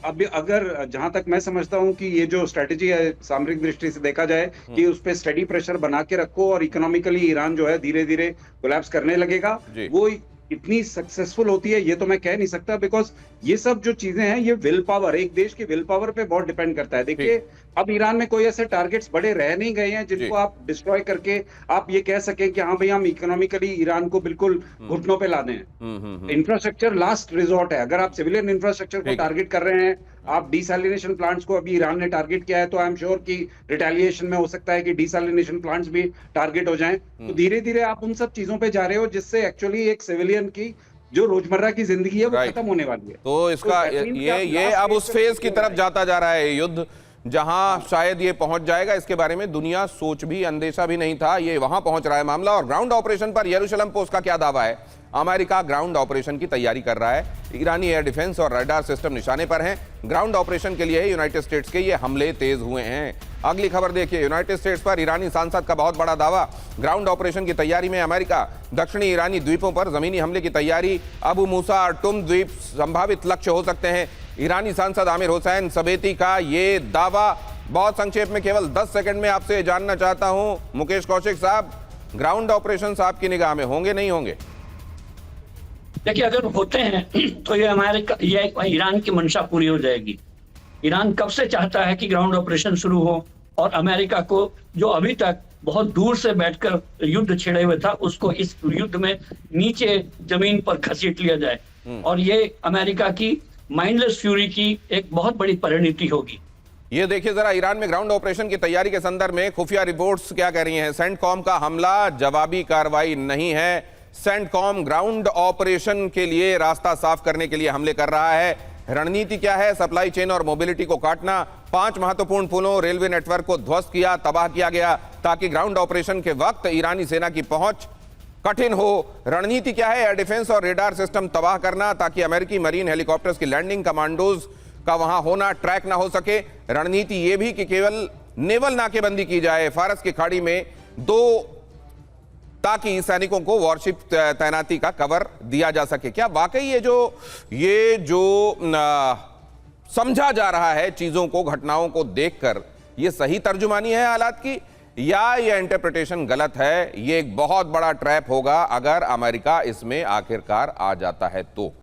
अभी अगर जहां तक मैं समझता हूं कि ये जो स्ट्रेटेजी है सामरिक दृष्टि से देखा जाए कि उस पे स्टडी प्रेशर बना के रखो और इकोनॉमिकली ईरान जो है धीरे धीरे कोलैप्स करने लगेगा, वो इतनी सक्सेसफुल होती है ये तो मैं कह नहीं सकता, बिकॉज ये सब जो चीजें हैं ये विल पावर, एक देश की विल पावर पे बहुत डिपेंड करता है। देखिए अब ईरान में कोई ऐसे टारगेट्स बड़े रह नहीं गए हैं जिनको आप डिस्ट्रॉय करके आप ये कह सके कि हाँ भाई हम इकोनॉमिकली ईरान को बिल्कुल घुटनों पे ला दें। इंफ्रास्ट्रक्चर लास्ट रिजॉर्ट है। अगर आप सिविलियन इंफ्रास्ट्रक्चर को टारगेट कर रहे हैं, आप डिसैलिनेशन प्लांट्स को अभी ईरान ने टारगेट किया है, तो आई एम श्योर कि रिटेलिएशन में हो सकता है कि डिसैलिनेशन प्लांट्स भी टारगेट हो जाएं। तो धीरे धीरे आप उन सब चीजों पे जा रहे हो जिससे एक्चुअली एक सिविलियन की जो रोजमर्रा की जिंदगी है वो खत्म होने वाली है। तो इसका ये अब उस फेज की तरफ जाता जा रहा है युद्ध, जहां शायद ये पहुंच जाएगा, इसके बारे में दुनिया सोच भी अंदेशा भी नहीं था, ये वहां पहुंच रहा है मामला। और ग्राउंड ऑपरेशन पर यरूशलेम पोस्ट का क्या दावा है? अमेरिका ग्राउंड ऑपरेशन की तैयारी कर रहा है। ईरानी एयर डिफेंस और रडार सिस्टम निशाने पर हैं। ग्राउंड ऑपरेशन के लिए यूनाइटेड स्टेट्स के ये हमले तेज हुए हैं। अगली खबर देखिए, यूनाइटेड स्टेट्स पर ईरानी सांसद का बहुत बड़ा दावा। ग्राउंड ऑपरेशन की तैयारी में अमेरिका। दक्षिणी ईरानी द्वीपों पर जमीनी हमले की तैयारी। अबू मूसा और टुम द्वीप संभावित लक्ष्य हो सकते हैं। ईरानी सांसद आमिर हुसैन सबेती का ये दावा। बहुत संक्षेप में, केवल 10 सेकंड में आपसे जानना चाहता हूं मुकेश कौशिक साहब, ग्राउंड ऑपरेशन आपकी निगाह में होंगे नहीं होंगे? देखिए अगर होते हैं तो ये ईरान की मंशा पूरी हो जाएगी। ईरान कब से चाहता है कि ग्राउंड ऑपरेशन शुरू हो और अमेरिका को जो अभी तक बहुत दूर से बैठकर युद्ध छेड़े हुए था उसको इस युद्ध में नीचे जमीन पर घसीट लिया जाए, और ये अमेरिका की माइंडलेस फ्यूरी की एक बहुत बड़ी परिणति होगी। ये देखिए जरा, ईरान में ग्राउंड ऑपरेशन की तैयारी के संदर्भ में खुफिया रिपोर्ट्स क्या कह रही हैं? सेंटकॉम का हमला जवाबी कार्रवाई नहीं है। सेंटकॉम ग्राउंड ऑपरेशन के लिए रास्ता साफ करने के लिए हमले कर रहा है। रणनीति क्या है? सप्लाई चेन और मोबिलिटी को काटना। 5 महत्वपूर्ण पुलों, रेलवे नेटवर्क को ध्वस्त किया, तबाह किया गया ताकि ग्राउंड ऑपरेशन के वक्त ईरानी सेना की पहुंच कठिन हो। रणनीति क्या है? एयर डिफेंस और रेडार सिस्टम तबाह करना ताकि अमेरिकी मरीन हेलीकॉप्टर्स की लैंडिंग, कमांडोज का वहां होना ट्रैक ना हो सके। रणनीति यह भी कि केवल नेवल नाकेबंदी की जाए फारस की खाड़ी में ताकि सैनिकों को वॉरशिप तैनाती का कवर दिया जा सके। क्या वाकई ये जो समझा जा रहा है चीजों को, घटनाओं को देखकर, ये सही तर्जुमानी है हालात की, या ये इंटरप्रिटेशन गलत है? ये एक बहुत बड़ा ट्रैप होगा अगर अमेरिका इसमें आखिरकार आ जाता है तो।